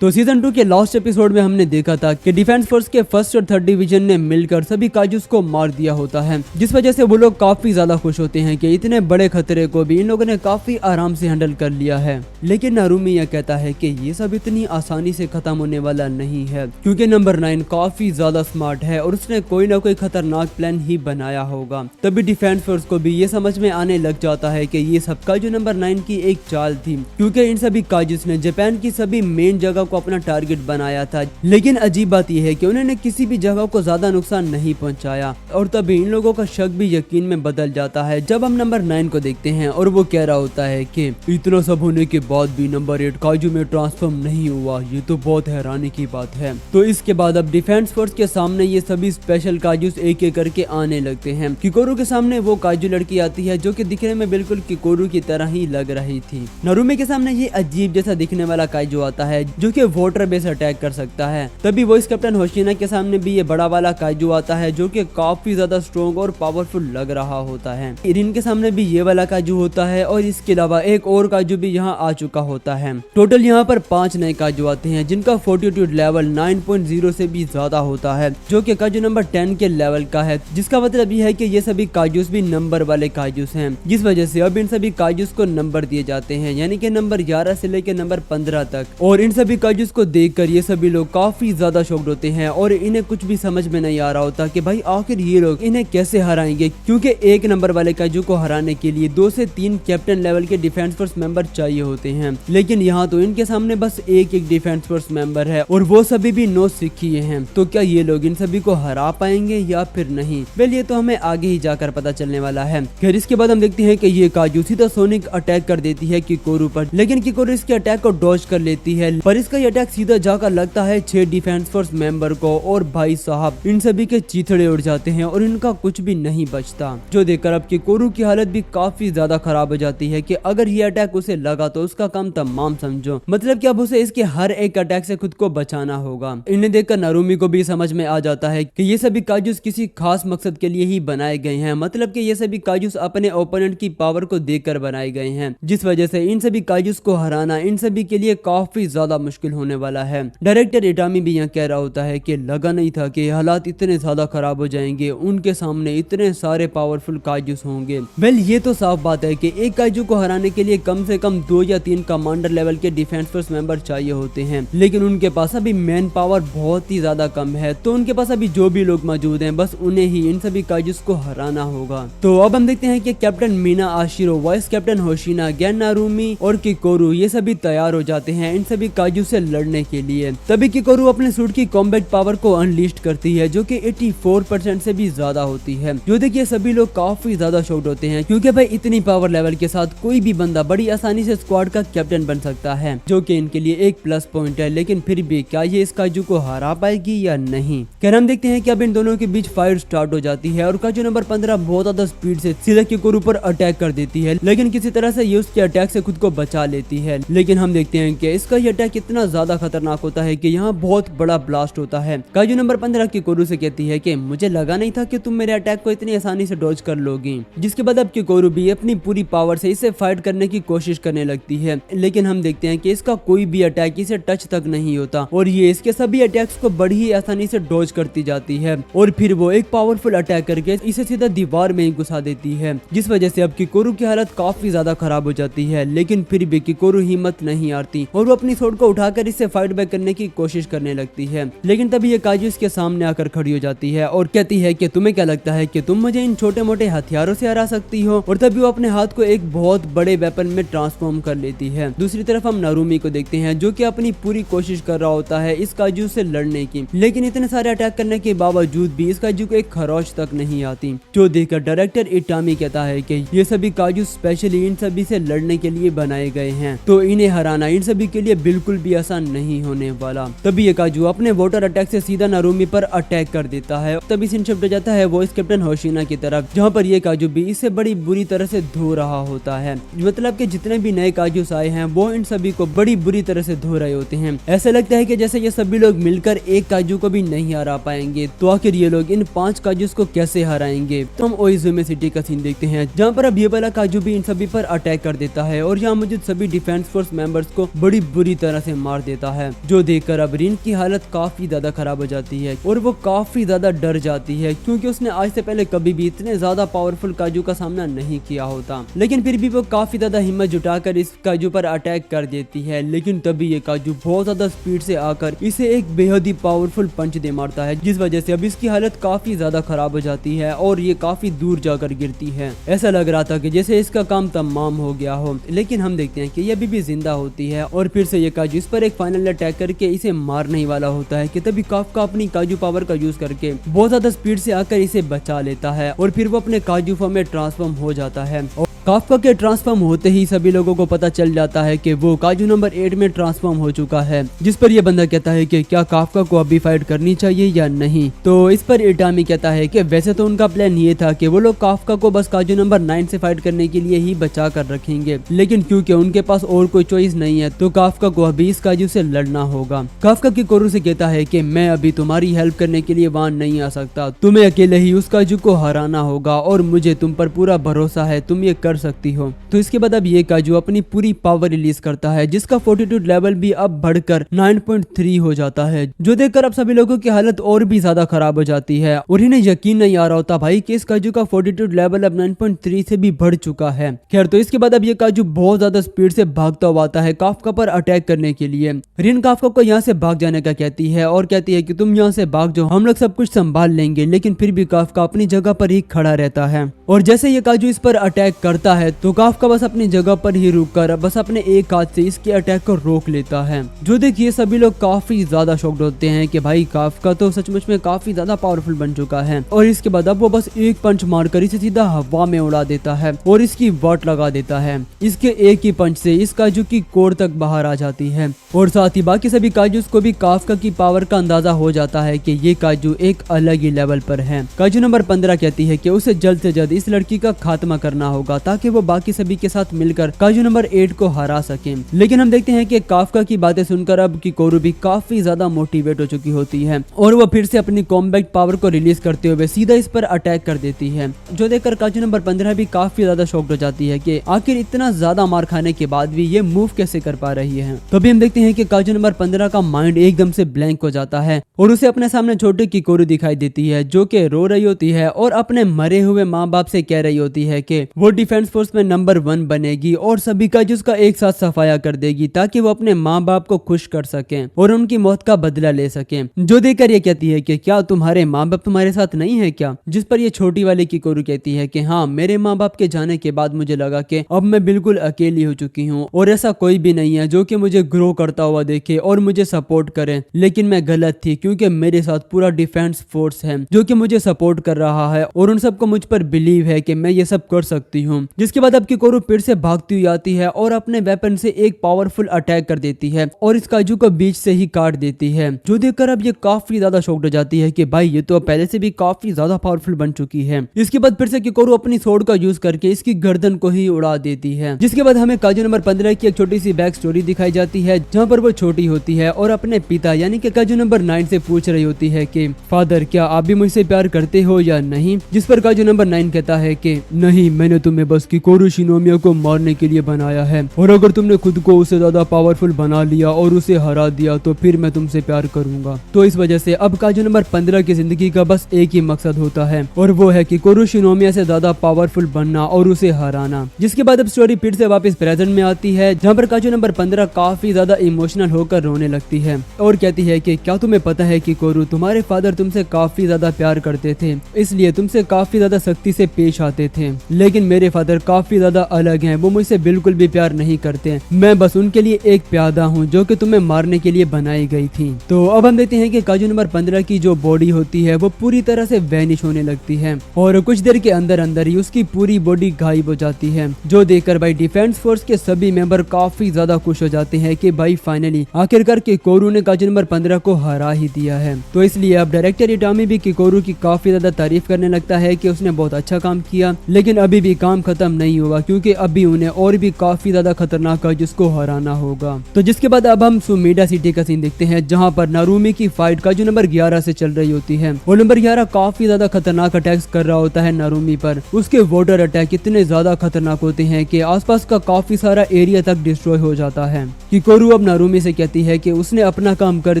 तो सीजन 2 के last episode में हमने देखा था कि डिफेंस फोर्स के फर्स्ट और थर्ड डिवीजन ने मिलकर सभी काजूस को मार दिया होता है, जिस वजह से वो लोग काफी ज्यादा खुश होते हैं कि इतने बड़े खतरे को भी इन लोगों ने काफी आराम से हैंडल कर लिया है। लेकिन नारुमी यह कहता है कि ये सब इतनी आसानी से खत्म होने वाला नहीं है, क्योंकि नंबर 9 काफी ज्यादा स्मार्ट है और उसने कोई ना कोई खतरनाक प्लान ही बनाया होगा। तभी डिफेंस फोर्स को भी ये समझ में आने लग जाता है कि ये सब काजू नंबर 9 की एक चाल थी, क्योंकि इन सभी काजूस ने जापान की सभी मेन जगह को अपना टारगेट बनाया था। लेकिन अजीब बात यह है कि उन्होंने किसी भी जगह को ज्यादा नुकसान नहीं पहुंचाया। और तभी इन लोगों का शक भी यकीन में बदल जाता है जब हम नंबर 9 को देखते हैं और वो कह रहा होता है कि इतना सब होने के बाद भी नंबर 8 काजू में ट्रांसफॉर्म नहीं हुआ, ये तो बहुत हैरानी की बात है। तो इसके बाद अब डिफेंस फोर्स के सामने ये सभी स्पेशल काजूस एक एक करके आने लगते हैं। किकोरू के सामने वो काजू लड़की आती है जो कि दिखने में बिल्कुल किकोरू की तरह ही लग रही थी। नारुमी के सामने ये अजीब जैसा दिखने वाला काजू आता है जो कि वाटर बेस अटैक कर सकता है। तभी वॉइस कैप्टन होशिना के सामने भी ये बड़ा वाला काजू आता है जो कि काफी ज्यादा स्ट्रॉन्ग और पावरफुल लग रहा होता है। इरिन के सामने भी ये वाला काजू होता है और इसके अलावा एक और काजू भी यहाँ आ चुका होता है। टोटल यहाँ पर 5 नए काजू आते हैं जिनका फोर्टिट्यूड लेवल 9.0 से भी ज्यादा होता है, जो कि काजू नंबर 10 के लेवल का है, जिसका मतलब ये है कि ये सभी काजूस भी नंबर वाले काजूस हैं, जिस वजह से अब इन सभी काजूस को नंबर दिए जाते हैं, यानी कि नंबर 11 से लेकर नंबर 15 तक। और इन सभी काजूस को देखकर ये सभी लोग काफी ज्यादा शॉक्ड होते हैं और इन्हें कुछ भी समझ में नहीं आ रहा होता कि भाई आखिर ये लोग इन्हें कैसे हराएंगे, क्योंकि एक नंबर वाले काजू को हराने के लिए 2 से 3 कैप्टन लेवल के डिफेंस फोर्स मेंबर चाहिए होते हैं। लेकिन यहाँ तो इनके सामने बस एक डिफेंस फोर्स मेंबर है और वो सभी भी 9 सीखिए हैं। तो क्या ये लोग इन सभी को हरा पाएंगे या फिर नहीं? वेल, ये तो हमें आगे ही जाकर पता चलने वाला है। फिर इसके बाद हम देखते हैं कि ये काजू सीधा सोनिक अटैक कर देती है किकोरू पर, लेकिन किकोरू इसके अटैक को डॉज कर लेती है, पर इसका ये अटैक सीधा जाकर लगता है 6 डिफेंस फोर्स मेंबर को और भाई साहब इन सभी के चीथड़े उड़ जाते हैं और इनका कुछ भी नहीं बचता, जो देखकर अब किकोरू की हालत भी काफी ज्यादा खराब हो जाती है कि अगर ये अटैक उसे लगा तो उसका काम तमाम समझो, मतलब कि अब उसे इसके हर एक अटैक से खुद को बचाना होगा। इन्हें देखकर नारुमी को भी समझ में आ जाता है कि ये सभी काजूस किसी खास मकसद के लिए ही बनाए गए हैं, मतलब कि ये सभी काजूस अपने ओपोनेंट की पावर को देखकर बनाए गए हैं, जिस वजह से इन सभी काजूस को हराना इन सभी के लिए काफी ज्यादा मुश्किल होने वाला है। डायरेक्टर इटामी भी यहाँ कह रहा होता है कि लगा नहीं था कि हालात इतने ज्यादा खराब हो जाएंगे, उनके सामने इतने सारे पावरफुल काजूस होंगे। वेल, ये तो साफ बात है कि एक काजू को हराने के लिए कम से कम 2 या 3 कमांडर लेवल के डिफेंस फोर्स मेंबर चाहिए होते हैं, लेकिन उनके पास अभी मैन पावर बहुत ही ज्यादा कम है। तो उनके पास अभी जो भी लोग मौजूद हैं बस उन्हें ही इन सभी काजूस को हराना होगा। तो अब हम देखते हैं कि captain Mina Ashiro, vice captain Hoshina, Gen Narumi और किकोरू ये सभी तैयार हो जाते हैं इन सभी काजू से लड़ने के लिए। तभी किकोरू अपने सूट की कॉम्बैट पावर को अनलिस्ट करती है जो कि 84% से भी ज्यादा होती है, जो देखिए सभी लोग काफी ज्यादा शॉक्ड होते हैं, क्योंकि भाई इतनी पावर लेवल के साथ कोई भी बंदा बड़ी आसानी से स्क्वाड का कैप्टन बन सकता है, जो कि इनके लिए एक प्लस पॉइंट है। लेकिन फिर भी क्या ये इस काजू को हरा पाएगी या नहीं? खैर, हम देखते हैं कि अब इन दोनों के बीच फाइट स्टार्ट हो जाती है और काजू नंबर 15 बहुत ज्यादा स्पीड से सीधा किकोरू पर अटैक कर देती है, लेकिन किसी तरह से ये उसके अटैक से खुद को बचा लेती है। लेकिन हम देखते हैं कि इसका ये अटैक इतना ज्यादा खतरनाक होता है कि यहाँ बहुत बड़ा ब्लास्ट होता है। काजू नंबर 15 किकोरू से कहती है कि मुझे लगा नहीं था कि तुम मेरे अटैक को इतनी आसानी से डॉज कर लोगी, जिसके बाद अब किकोरू भी अपनी पूरी पावर से इसे फाइट करने की कोशिश करने लगती है। लेकिन हम देखते हैं कि इसका कोई भी अटैक इसे टच तक नहीं होता और ये इसके सभी अटैक्स को बड़ी ही आसानी से डॉज करती जाती है और फिर वो एक पावरफुल अटैक करके इसे सीधा दीवार में ही घुसा देती है, जिस वजह से अब किकोरू की हालत काफी ज्यादा खराब हो जाती है। लेकिन फिर भी किकोरू हिम्मत नहीं हारती और वो अपनी स्वॉर्ड को उठाकर इससे फाइट बैक करने की कोशिश करने लगती है। लेकिन तभी ये काजू इसके सामने आकर खड़ी हो जाती है और कहती है कि तुम्हें क्या लगता है कि तुम मुझे इन छोटे मोटे हथियारों से हरा सकती हो? और तभी वो अपने हाथ को एक बहुत बड़े वेपन में ट्रांसफॉर्म कर लेती है। दूसरी तरफ हम नारुमी को देखते हैं जो कि अपनी पूरी कोशिश कर रहा होता है इस काजू से लड़ने की, लेकिन इतने सारे अटैक करने के बावजूद भी इस काजू को एक खरोच तक नहीं आती, जो देखकर डायरेक्टर इटामी कहता है कि ये सभी काजू स्पेशली इन सभी से लड़ने के लिए बनाए गए हैं, तो इन्हें हराना इन सभी के लिए बिल्कुल भी आसान नहीं होने वाला। तभी ये काजू अपने वाटर अटैक से सीधा नारुमी पर अटैक कर देता है। तभी सीन शिफ्ट हो जाता है वॉइस कैप्टन होशिना की तरफ, जहाँ पर ये काजू भी इससे बड़ी बुरी तरह से धो रहा होता है, मतलब कि जितने भी नए काजूस आए हैं वो इन सभी को बड़ी बुरी तरह से धो रहे होते हैं। ऐसा लगता है कि जैसे ये सभी लोग मिलकर एक काजू को भी नहीं हरा पाएंगे। तो आखिर ये लोग इन 5 काजूस को कैसे हराएंगे? तो हम ओइजुमे सिटी का सीन देखते हैं, जहाँ पर अब ये वाला काजू भी इन सभी पर अटैक कर देता है और यहाँ मौजूद सभी डिफेंस फोर्स मेंबर्स को बड़ी बुरी तरह से मार देता है, जो देखकर अब रिन की हालत काफी ज्यादा खराब हो जाती है और वो काफी ज्यादा डर जाती है, क्योंकि उसने आज से पहले कभी भी इतने ज्यादा पावरफुल काजू का सामना नहीं किया होता। लेकिन फिर भी वो काफी ज्यादा हिम्मत जुटाकर इस काजू पर अटैक कर देती है, लेकिन तभी ये काजू बहुत ज्यादा स्पीड से आकर इसे एक बेहद ही पावरफुल पंच दे मारता है, जिस वजह से अब इसकी हालत काफी ज्यादा खराब हो जाती है और ये काफी दूर जाकर गिरती है। ऐसा लग रहा था कि जैसे इसका काम तमाम हो गया हो, लेकिन हम देखते हैं कि ये अभी भी जिंदा होती है और फिर से ये काजू इस पर एक फाइनल अटैक करके इसे मारने ही वाला होता है कि तभी काफका अपनी काजू पावर का यूज करके बहुत ज्यादा स्पीड से आकर इसे बचा लेता है और फिर वो अपने काजू फॉर्म में ट्रांसफॉर्म हो जाता है। काफका के ट्रांसफॉर्म होते ही सभी लोगों को पता चल जाता है कि वो काजू नंबर 8 में ट्रांसफॉर्म हो चुका है, जिस पर ये बंदा कहता है कि क्या काफका को अभी फाइट करनी चाहिए या नहीं। तो इस पर इटामी कहता है कि वैसे तो उनका प्लान ये था कि वो लोग काफका को बस काजू नंबर 9 से फाइट करने के लिए ही बचा कर रखेंगे, लेकिन क्योंकि उनके पास और कोई चॉइस नहीं है तो काफका को अभी इस काजू से लड़ना होगा। काफका किकोरू से कहता है कि मैं अभी तुम्हारी हेल्प करने के लिए वहां नहीं आ सकता, तुम्हें अकेले ही उस काजू को हराना होगा और मुझे तुम पर पूरा भरोसा है, तुम ये कर सकती हो। तो इसके बाद अब ये काजू अपनी पूरी पावर रिलीज करता है, जिसका फोर्टिट्यूड लेवल भी अब बढ़कर 9.3 हो जाता है, जो देखकर अब सभी लोगों की हालत और भी ज्यादा खराब हो जाती है और इन्हें यकीन नहीं आ रहा होता भाई कि इस काजू का फोर्टिट्यूड लेवल अब 9.3 से भी बढ़ चुका है। खैर, तो इसके बाद अब ये काजू बहुत ज्यादा स्पीड से भागता हुआ आता है काफका पर अटैक करने के लिए। रिन काफका को यहाँ से भाग जाने का कहती है और कहती है कि तुम यहाँ से भाग जाओ, हम लोग सब कुछ संभाल लेंगे, लेकिन फिर भी काफका अपनी जगह पर ही खड़ा रहता है और जैसे ये काजू इस पर अटैक करता है तो काफका बस अपनी जगह पर ही रुककर बस अपने एक हाथ से इसके अटैक को रोक लेता है, जो देखिए सभी लोग काफी ज्यादा शॉक्ड होते हैं कि भाई काफका तो सचमुच में काफी ज्यादा पावरफुल बन चुका है। और इसके बाद अब वो बस एक पंच मारकर इसे सीधा हवा में उड़ा देता है और इसकी वाट लगा देता है। इसके एक ही पंच से इस काजू की कोर तक बाहर आ जाती है और साथ ही बाकी सभी काजूस को भी काफका की पावर का अंदाजा हो जाता है कि ये काजू एक अलग ही लेवल पर है। काजू नंबर 15 कहती है कि उसे जल्द से जल्द इस लड़की का खात्मा करना होगा ताकि वो बाकी सभी के साथ मिलकर काजू नंबर 8 को हरा सके। लेकिन हम देखते हैं कि काफका की बातें सुनकर अब किकोरू भी काफी ज्यादा मोटिवेट हो चुकी होती है और वो फिर से अपनी कॉम्बैट पावर को रिलीज करते हुए सीधा इस पर अटैक कर देती है, जो देखकर काजू नंबर 15 भी काफी ज्यादा शॉक्ड हो जाती है कि आखिर इतना ज्यादा मार खाने के बाद भी ये मूव कैसे कर पा रही है। तभी हम देखते हैं कि काजू नंबर 15 का माइंड एकदम से ब्लैंक हो जाता है और उसे अपने सामने छोटी किकोरू दिखाई देती है, जो कि रो रही होती है और अपने मरे हुए माँ बाप से कह रही होती है कि वो डिफेंस फोर्स में नंबर 1 बनेगी और सभी का जिसका एक साथ सफाया कर देगी ताकि वो अपने माँ बाप को खुश कर सके और उनकी मौत का बदला ले सके। जो देखकर ये कहती है कि क्या तुम्हारे माँ बाप तुम्हारे साथ नहीं है क्या, जिस पर ये छोटी वाली किकोरू कहती है कि हाँ, मेरे माँ बाप के जाने के बाद मुझे लगा कि अब मैं बिल्कुल अकेली हो चुकी हूँ और ऐसा कोई भी नहीं है जो कि मुझे ग्रो करता हुआ देखे और मुझे सपोर्ट करे, लेकिन मैं गलत थी क्योंकि मेरे साथ पूरा डिफेंस फोर्स है जो कि मुझे सपोर्ट कर रहा है और उन सबको मुझ पर बिलीव है कि मैं ये सब कर सकती हूँ। जिसके बाद अब किकोरू फिर से भागती हुई आती है और अपने वेपन से एक पावरफुल अटैक कर देती है और इस काजू को बीच से ही काट देती है, जो देखकर अब ये काफी ज्यादा शॉक्ड हो जाती है कि भाई ये तो पहले से भी काफी ज्यादा पावरफुल बन चुकी है। इसके बाद फिर से किकोरू अपनी स्वॉर्ड का यूज करके इसकी गर्दन को ही उड़ा देती है। जिसके बाद हमें काजू नंबर 15 की एक छोटी सी बैक स्टोरी दिखाई जाती है, जहाँ पर वो छोटी होती है और अपने पिता यानी कि काजू नंबर 9 से पूछ रही होती है कि फादर, क्या आप भी मुझसे प्यार करते हो या नहीं। जिस पर काजू नंबर 9 कहता है कि नहीं, मैंने तुम्हें बस किकोरू शिनोमिया को मारने के लिए बनाया है और अगर तुमने खुद को उससे ज्यादा पावरफुल बना लिया और उसे हरा दिया तो फिर मैं तुमसे प्यार करूंगा। तो इस वजह से अब काजू नंबर 15 की जिंदगी का बस एक ही मकसद होता है और वो है किकोरू शिनोमिया से ज्यादा पावरफुल बनना और उसे हराना। जिसके बाद अब स्टोरी फिर से वापस प्रेजेंट में आती है, जहाँ पर काजू नंबर 15 काफी ज्यादा इमोशनल होकर रोने लगती है और कहती है कि क्या तुम्हें पता है किकोरू, तुम्हारे फादर तुमसे काफी ज्यादा प्यार करते थे, इसलिए तुमसे काफी ज्यादा सख्ती से पेश आते थे, लेकिन मेरे फादर काफी ज्यादा अलग हैं, वो मुझसे बिल्कुल भी प्यार नहीं करते, मैं बस उनके लिए एक प्यादा हूँ जो कि तुम्हें मारने के लिए बनाई गई थी। तो अब हम देखते हैं कि काजू नंबर 15 की जो बॉडी होती है वो पूरी तरह से वैनिश होने लगती है और कुछ देर के अंदर अंदर ही उसकी पूरी बॉडी गायब हो जाती है, जो देखकर भाई डिफेंस फोर्स के सभी मेंबर काफी ज्यादा खुश हो जाते हैं कि भाई फाइनली आखिरकार किकोरू ने काजू नंबर 15 को हरा ही दिया है। तो इसलिए अब डायरेक्टर इटामी भी किकोरू की काफी ज्यादा तारीफ करने लगता है कि उसने बहुत अच्छा काम किया, लेकिन अभी भी काम खत्म खत्म नहीं हुआ, क्योंकि अभी उन्हें और भी काफी ज्यादा खतरनाक काजूस को हराना होगा। तो जिसके बाद अब हम सुमेडा सिटी का सीन देखते हैं, जहाँ पर नारुमी की फाइट काजू नंबर 11 से चल रही होती है। और नंबर 11 काफी ज्यादा खतरनाक अटैक्स कर रहा होता है नारुमी पर। उसके वाटर अटैक इतने ज्यादा खतरनाक होते हैं कि आसपास का काफी सारा एरिया तक डिस्ट्रॉय हो जाता है। किकोरू अब नारुमी से कहती है कि उसने अपना काम कर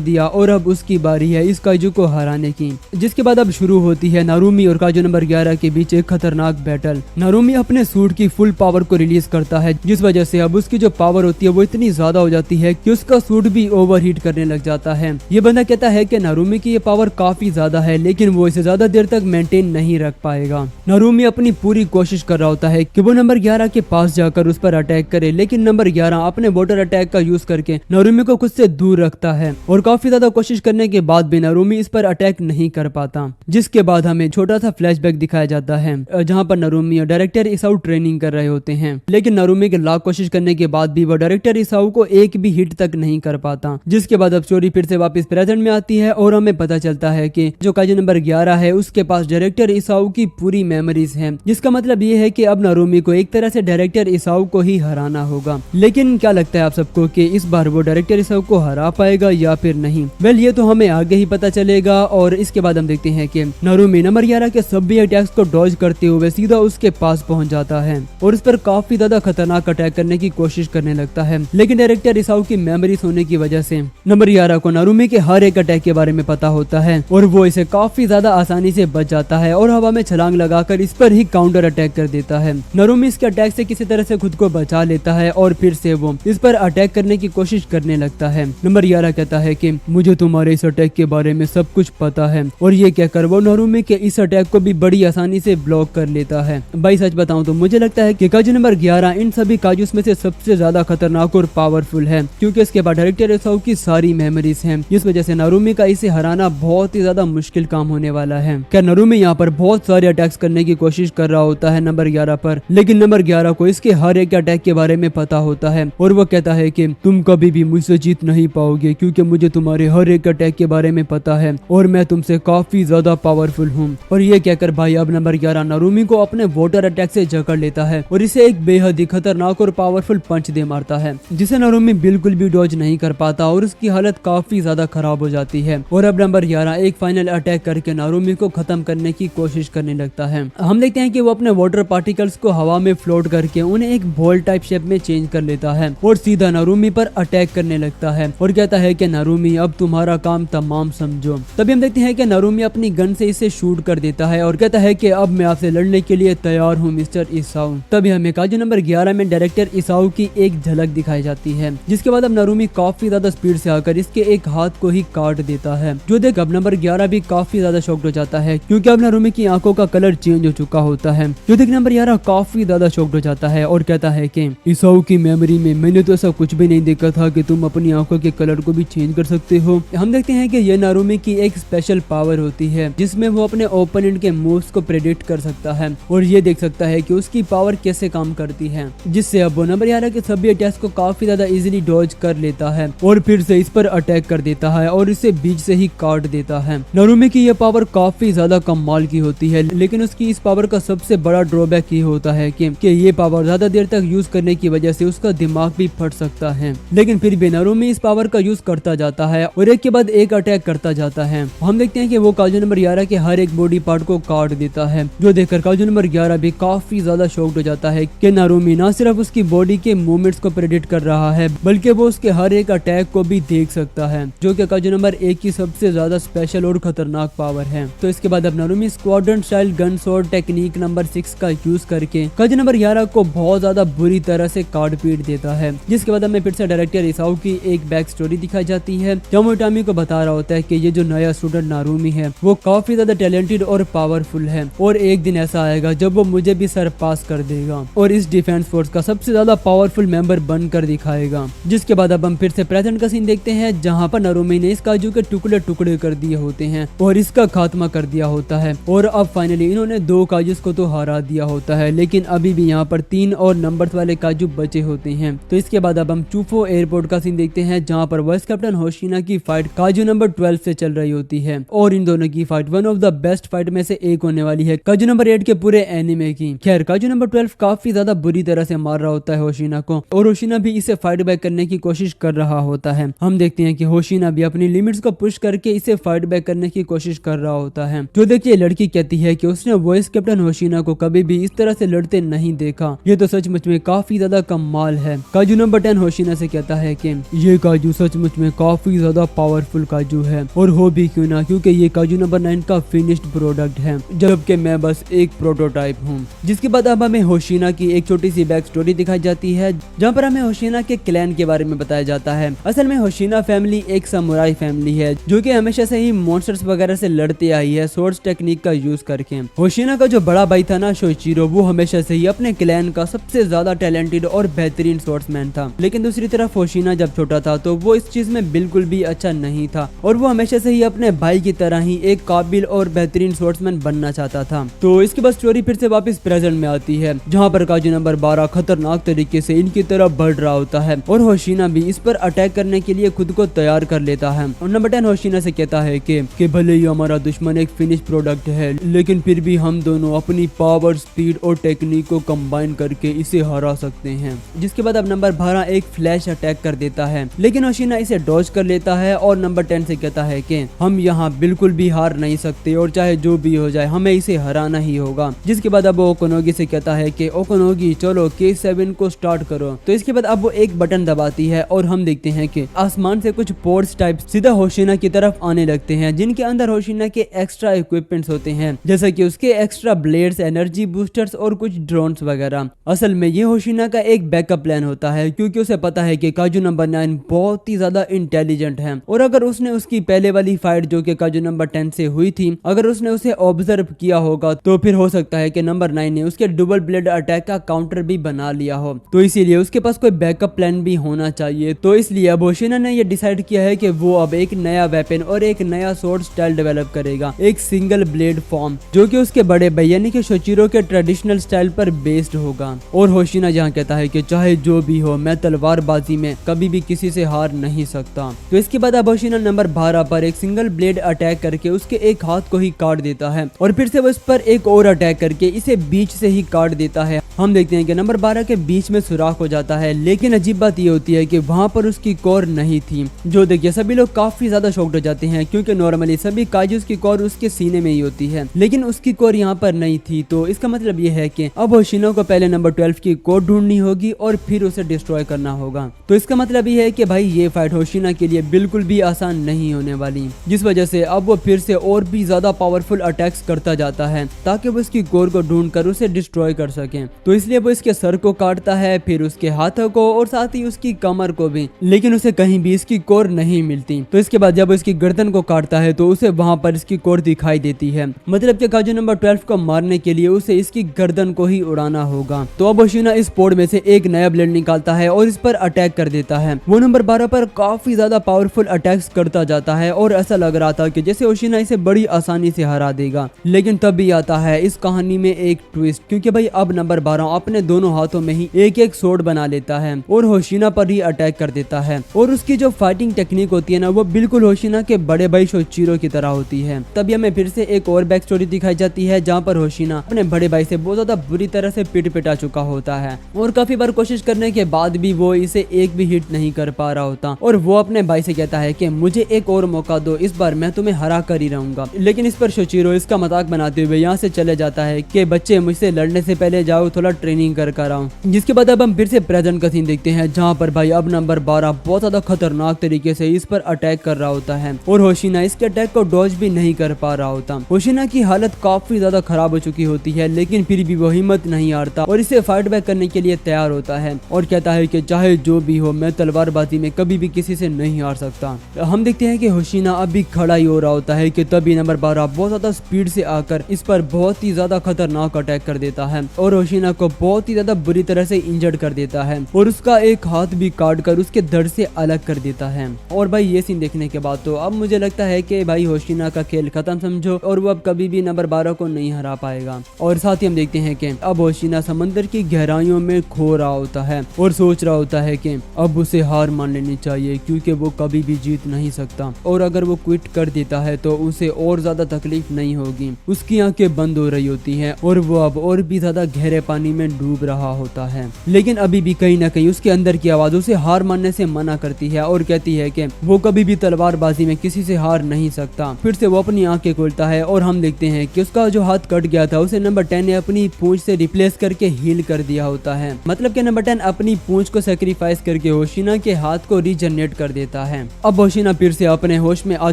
दिया और अब उसकी बारी है इस काजू को हराने की। जिसके बाद अब शुरू होती है नारुमी और काजू नंबर 11 के बीच एक खतरनाक बैटल। नारुमी अपने सूट की फुल पावर को रिलीज करता है, जिस वजह से अब उसकी जो पावर होती है वो इतनी ज्यादा हो जाती है कि उसका सूट भी ओवरहीट करने लग जाता है। ये बंदा कहता है कि नारुमी की ये पावर काफी ज्यादा है, लेकिन वो इसे ज्यादा देर तक मेंटेन नहीं रख पाएगा। नारुमी अपनी पूरी कोशिश कर रहा होता है कि वो नंबर 11 के पास जाकर उस पर अटैक करे, लेकिन नंबर 11 अपने वाटर अटैक का यूज करके नारुमी को खुद से दूर रखता है और काफी ज्यादा कोशिश करने के बाद भी नारुमी इस पर अटैक नहीं कर पाता। जिसके बाद हमें छोटा सा फ्लैशबैक दिखाया जाता है, जहाँ पर नारुमी और डायरेक्टर इसाऊ ट्रेनिंग कर रहे होते हैं, लेकिन नारुमी के लाख कोशिश करने के बाद भी वो डायरेक्टर इसाऊ को एक भी हिट तक नहीं कर पाता। जिसके बाद अब स्टोरी फिर से वापस प्रेजेंट में आती है और हमें पता चलता है कि जो काजू नंबर 11 है उसके पास डायरेक्टर इसाऊ की पूरी मेमोरीज हैं, जिसका मतलब ये है कि अब नारुमी को एक तरह से डायरेक्टर इसाऊ को ही हराना होगा। लेकिन क्या लगता है आप सबको कि इस बार वो डायरेक्टर इसाऊ को हरा पाएगा या फिर नहीं? वेल, ये तो हमें आगे ही पता चलेगा। और इसके बाद हम देखते हैं कि नारुमी नंबर 11 के सभी अटैक्स को डॉज करते हुए सीधा उसके पास पहुंच जाता है और उस पर काफी ज्यादा खतरनाक अटैक करने की कोशिश करने लगता है। लेकिन डायरेक्टर इसाऊ की मेमोरीज होने की वजह से नंबर 11 को नारुमी के हर एक अटैक के बारे में पता होता है और वो इसे काफी ज्यादा आसानी से बच जाता है और हवा में छलांग लगाकर इस पर ही काउंटर अटैक कर देता है। नारुमी इसके अटैक से किसी तरह से खुद को बचा लेता है और फिर से वो इस पर अटैक करने की कोशिश करने लगता है। नंबर 11 कहता है कि मुझे तुम्हारे इस अटैक के बारे में सब कुछ पता है, और ये कहकर वो नारुमी के इस अटैक को भी बड़ी आसानी से ब्लॉक कर लेता है। भाई सच बताऊं तो मुझे लगता है कि काजू नंबर 11 इन सभी काजूस में से सबसे ज्यादा खतरनाक और पावरफुल है, क्योंकि इसके बाद डायरेक्टर इसाऊ की सारी मेमोरीज हैं, जिस वजह से नारुमी का इसे हराना बहुत ही ज्यादा मुश्किल काम होने वाला है। क्या नारुमी यहाँ पर बहुत सारे अटैक्स करने की कोशिश कर रहा होता है नंबर 11 पर, लेकिन नंबर 11 को इसके हर एक अटैक के बारे में पता होता है और वो कहता है कि तुम कभी भी मुझसे जीत नहीं पाओगे, क्योंकि मुझे तुम्हारे हर एक अटैक के बारे में पता है और मैं तुमसे काफी ज्यादा पावरफुल हूँ। और ये कहकर भाई अब नंबर 11 नारुमी को अपने वाटर अटैक से जकड़ लेता है और इसे एक बेहद ही खतरनाक और पावरफुल पंच दे मारता है, जिसे नारुमी बिल्कुल भी डॉज नहीं कर पाता और उसकी हालत काफी ज्यादा खराब हो जाती है। और अब नंबर 11 एक फाइनल अटैक करके नारुमी को खत्म करने की कोशिश करने लगता है। हम देखते हैं कि वो अपने वाटर पार्टिकल्स को हवा में फ्लोट करके उन्हें एक बॉल टाइप शेप में चेंज कर लेता है और सीधा नारुमी पर अटैक करने लगता है और कहता है कि नारुमी अब तुम्हारा काम तमाम समझो। तभी हम देखते हैं कि नारुमी अपनी गन से इसे शूट कर देता है और कहता है कि अब मैं आपसे लड़ने के लिए तैयार हूँ मिस्टर इसाऊ। तभी हमें काजू नंबर 11 में डायरेक्टर इसाऊ की एक झलक दिखाई जाती है, जिसके बाद अब नारुमी काफी ज्यादा स्पीड से आकर इसके एक हाथ को ही काट देता है, जो देख अब नंबर 11 भी काफी ज्यादा शॉक्ड हो जाता है, क्योंकि अब नारुमी की आंखों का कलर चेंज हो चुका होता है। जो देख नंबर 11 काफी ज्यादा शॉक्ड हो जाता है और कहता है कि इसाऊ की मेमोरी में मैंने तो ऐसा कुछ भी नहीं देखा था कि तुम अपनी आंखों के कलर को भी चेंज कर सकते हो। हम देखते हैं कि ये नारुमी की एक स्पेशल पावर होती है, जिसमें वो अपने ओपोनेंट के मूव्स को प्रेडिक्ट कर सकता है और ये देख सकता है कि उसकी पावर कैसे काम करती है, जिससे अब वो नंबर 11 के सभी अटैक्स को काफी ज्यादा इजीली डॉज कर लेता है और फिर से इस पर अटैक कर देता है और इसे बीच से ही काट देता है। नारुमी की ये पावर काफी ज्यादा कमाल की होती है, लेकिन उसकी इस पावर का सबसे बड़ा ड्रॉबैक ये होता है कि ये पावर ज्यादा देर तक यूज करने की वजह से उसका दिमाग भी फट सकता है। लेकिन फिर भी नारुमी इस पावर का यूज करता जाता है और एक के बाद एक अटैक करता जाता है। हम देखते हैं कि वो काजू नंबर 11 के हर एक बॉडी पार्ट को काट देता है, जो देखकर काजू नंबर 11 भी काफी ज्यादा शॉक्ड हो जाता है कि नारुमी ना सिर्फ उसकी बॉडी के मूवमेंट्स को प्रेडिक्ट कर रहा है, बल्कि वो उसके हर एक अटैक को भी देख सकता है, जो कि काजू नंबर 1 की सबसे ज्यादा स्पेशल और खतरनाक पावर है। तो इसके बाद अब नारुमी squadron style gun shot technique number 6 का यूज करके काजू नंबर 11 को बहुत ज्यादा बुरी तरह से काट पीट देता है। जिसके बाद हमें फिर से डायरेक्टर इसाऊ की एक बैक स्टोरी दिखाई जाती है, जहाँ वो इटामी को बता रहा होता है कि ये जो नया स्टूडेंट नारुमी है वो काफी ज्यादा टैलेंटेड और पावरफुल है और एक दिन ऐसा आएगा जब वो मुझे भी सरपास कर देगा और इस डिफेंस फोर्स का सबसे ज्यादा पावरफुल मेंबर बनकर दिखाएगा। जिसके बाद अब हम फिर से प्रेजेंट का सीन देखते हैं, जहाँ पर नारुमी ने इस काजू के टुकड़े टुकड़े कर दिए होते हैं और इसका खात्मा कर दिया होता है और अब फाइनली इन्होंने 2 काजूस को तो हरा दिया होता है, लेकिन अभी भी यहाँ पर 3 और नंबर्स वाले काजू बचे होते हैं। तो इसके बाद अब हम चूफो एयरपोर्ट का सीन देखते हैं, जहाँ पर वाइस कैप्टन होशिना की फाइट काजू नंबर 12 से चल रही होती है और इन दोनों की fight one of the best fight में से एक होने वाली है काजू नंबर 8 के पूरे एनिमे की। खैर काजू नंबर 12 काफी ज्यादा बुरी तरह से मार रहा होता है होशिना को, और होशिना भी इसे फाइट बैक करने की कोशिश कर रहा होता है। हम देखते हैं कि होशिना भी अपनी लिमिट्स को पुश करके इसे फाइट बैक करने की कोशिश कर रहा होता है। तो देखिए लड़की कहती है कि उसने वॉइस कैप्टन होशिना को कभी भी इस तरह से लड़ते नहीं देखा, ये तो सचमुच में काफी ज्यादा कमाल है। काजू नंबर 10 होशिना से कहता है कि ये काजू सचमुच में काफी ज्यादा पावरफुल काजू है, और हो भी क्यों ना, क्योंकि ये काजू नंबर 9 का फिनिश्ड प्रोडक्ट है, जबकि मैं बस एक प्रोटोटाइप हूँ। जिसके बाद अब हमें होशिना की एक छोटी सी बैक स्टोरी दिखाई जाती है, जहाँ पर हमें होशिना के क्लैन के बारे में बताया जाता है। असल में होशिना फैमिली एक समुराई फैमिली है, जो कि हमेशा से ही मॉन्स्टर्स वगैरह से लड़ती आई है सोर्स टेक्निक का यूज करके। होशिना का जो बड़ा भाई था ना शोइचिरो, वो हमेशा से ही अपने क्लैन का सबसे ज्यादा टैलेंटेड और बेहतरीन सोर्समैन था। लेकिन दूसरी तरफ होशिना जब छोटा था तो वो इस चीज में बिल्कुल भी अच्छा नहीं था, और वो हमेशा से ही अपने भाई की तरह ही एक काबिल और बेहतरीन सोर्समैन बनना चाहता था। तो इसके बाद स्टोरी फिर से वापस प्रेजेंट में आती है, जहाँ पर काजू नंबर 12 खतरनाक तरीके से इनकी तरफ बढ़ रहा होता है, और होशिना भी इस पर अटैक करने के लिए खुद को तैयार कर लेता है। और नंबर 10 होशिना से कहता है कि भले ही हमारा दुश्मन एक फिनिश प्रोडक्ट है, लेकिन फिर भी हम दोनों अपनी पावर, स्पीड और टेक्निक को कंबाइन करके इसे हरा सकते हैं। जिसके बाद अब नंबर 12 एक फ्लैश अटैक कर देता है, लेकिन होशिना इसे डॉज कर लेता है, और नंबर 10 से कहता है कि हम यहाँ बिल्कुल भी हार नहीं सकते, और चाहे जो भी हो जाए हमें इसे हराना ही होगा। जिसके बाद अब वो ओकोनोगी से कहता है कि ओकोनोगी चलो K7 को स्टार्ट करो। तो इसके बाद अब वो एक बटन दबाती है, और हम देखते हैं कि आसमान से कुछ पोर्ट्स टाइप सीधा होशिना की तरफ आने लगते हैं, जिनके अंदर होशिना के एक्स्ट्रा इक्विपमेंट्स होते हैं, जैसे कि उसके एक्स्ट्रा ब्लेड्स, एनर्जी बूस्टर्स और कुछ ड्रोन्स वगैरह। असल में ये होशिना का एक बैकअप प्लान होता है, क्योंकि उसे पता है कि काजू नंबर 9 बहुत ही ज्यादा इंटेलिजेंट है, और अगर उसने उसकी पहले वाली फाइट जो कि काजू नंबर 10 से हुई थी, अगर उसने उसे ऑब्जर्व किया होगा, तो फिर हो सकता है कि नंबर 9 ने उसके डबल ब्लेड अटैक का काउंटर भी बना लिया हो। तो इसीलिए उसके पास कोई बैकअप प्लान भी होना चाहिए। तो इसलिए अब होशिना ने ये डिसाइड किया है कि वो अब एक नया वेपन और एक नया स्वॉर्ड स्टाइल डेवलप करेगा, एक सिंगल ब्लेड फॉर्म, जो कि उसके बड़े भाई यानी कि शोइचिरो के ट्रेडिशनल स्टाइल पर बेस्ड होगा। और होशिना जहाँ कहता है कि चाहे जो भी हो, मैं तलवारबाजी में कभी भी किसी से हार नहीं सकता। तो इसके बाद अब होशिना नंबर 12 पर एक सिंगल ब्लेड अटैक करके उसके एक हाथ को ही काट देता है, और फिर से वो इस पर एक और अटैक करके इसे बीच से ही काट देता है। हम देखते हैं कि नंबर 12 के बीच में सुराख हो जाता है, लेकिन अजीब बात ये होती है कि वहाँ पर उसकी कोर नहीं थी। जो देखिए सभी लोग काफी ज्यादा शॉक्ड हो जाते हैं, क्योंकि नॉर्मली सभी काजूस की कोर उसके सीने में ही होती है, लेकिन उसकी कोर यहाँ पर नहीं थी। तो इसका मतलब ये है कि अब होशिना को पहले नंबर 12 की कोर ढूंढनी होगी और फिर उसे डिस्ट्रॉय करना होगा। तो इसका मतलब ये है कि भाई ये फाइट होशिना के लिए बिल्कुल भी आसान नहीं होने वाली, जिस वजह से अब वो फिर से और भी ज्यादा पावरफुल अटैक्स करता जाता है, ताकि वो इसकी कोर को ढूंढ कर उसे डिस्ट्रॉय कर सके। तो इसलिए वो इसके सर को काटता है, फिर उसके हाथों को, और साथ ही उसकी कमर को भी, लेकिन उसे कहीं भी इसकी कोर नहीं मिलती। तो इसके बाद जब इसकी गर्दन को काटता है तो उसे वहां पर इसकी कोर दिखाई देती है, मतलब कि काजू नंबर 12 को मारने के लिए उसे इसकी गर्दन को ही उड़ाना होगा। तो अब होशिना इस पोड में से एक नया ब्लेड निकालता है और इस पर अटैक कर देता है। वो नंबर 12 पर काफी ज्यादा पावरफुल अटैक्स करता जाता है, और ऐसा लग रहा था कि जैसे होशिना इसे बड़ी आसानी से हरा देगा। लेकिन तब भी आता है इस कहानी में एक ट्विस्ट, क्योंकि भाई अब नंबर 12 अपने दोनों हाथों में ही एक एक स्वॉर्ड बना लेता है और होशिना पर ही अटैक कर देता है। और उसकी जो फाइटिंग टेक्निक होती है ना, वो बिल्कुल होशिना के बड़े भाई शोइचिरो की तरह होती है। तभी हमें फिर से एक और बैक स्टोरी दिखाई जाती है, जहाँ पर होशिना अपने बड़े भाई से बहुत ज्यादा बुरी तरह से पिट पिटा चुका होता है, और काफी बार कोशिश करने के बाद भी वो इसे एक भी हिट नहीं कर पा रहा होता। और वो अपने भाई से कहता है कि मुझे एक और मौका दो, इस बार मैं तुम्हें हरा कर ही रहूंगा। लेकिन इस पर शोइचिरो इसका मजाक बनाते हुए यहाँ से चले जाता है कि बच्चे मुझसे लड़ने से पहले जाओ, थोड़ा ट्रेनिंग कर आओ। जिसके बाद अब हम फिर से प्रेजेंट का सीन देखते हैं, जहाँ पर भाई अब नंबर 12 बहुत ज्यादा खतरनाक तरीके से इस पर अटैक कर रहा होता है, और होशिना इसके अटैक को डॉज भी नहीं कर पा रहा होता। होशिना की हालत काफी ज्यादा खराब हो चुकी होती है, लेकिन फिर भी वो हिम्मत नहीं हारता और इसे फाइट बैक करने के लिए तैयार होता है, और कहता है कि चाहे जो भी हो, मैं तलवारबाजी में कभी भी किसी से नहीं हार सकता। हम देखते हैं कि होशिना अभी खड़ा ही हो रहा होता है कि तभी नंबर 12 बहुत ज्यादा स्पीड से आकर इस पर बहुत ही ज्यादा खतरनाक अटैक कर देता है, और होशिना को बहुत ही ज्यादा बुरी तरह से इंजर्ड कर देता है, और उसका एक हाथ भी काट कर उसके धड़ से अलग कर देता है। और भाई ये सीन देखने के बाद तो अब मुझे लगता है कि भाई होशिना का खेल खत्म समझो, और वो अब कभी भी नंबर 12 को नहीं हरा पाएगा। और साथ ही हम देखते हैं कि अब होशिना समंदर की गहराइयों में खो रहा होता है और सोच रहा होता है कि अब उसे हार मान लेनी चाहिए, क्योंकि वो कभी भी जीत नहीं सकता, और अगर वो क्विट कर देता है तो उसे और ज्यादा तकलीफ नहीं होगी। उसकी आंखें बंद हो रही होती हैं, और वो अब और और भी ज्यादा गहरे पानी में डूब रहा होता है, लेकिन अभी भी कहीं ना कहीं उसके अंदर की आवाज उसे हार मानने से मना करती है और कहती है कि वो कभी भी तलवारबाजी में किसी से हार नहीं सकता। फिर से वो अपनी आंखें खोलता है और हम देखते हैं कि उसका जो हाथ कट गया था उसे नंबर 10 ने अपनी पूंछ से रिप्लेस करके हील कर दिया होता है। मतलब कि नंबर 10 अपनी पूंछ को सेक्रीफाइस करके होशिना के हाथ को रीजनरेट कर देता है। अब होशिना फिर से अपने होश में आ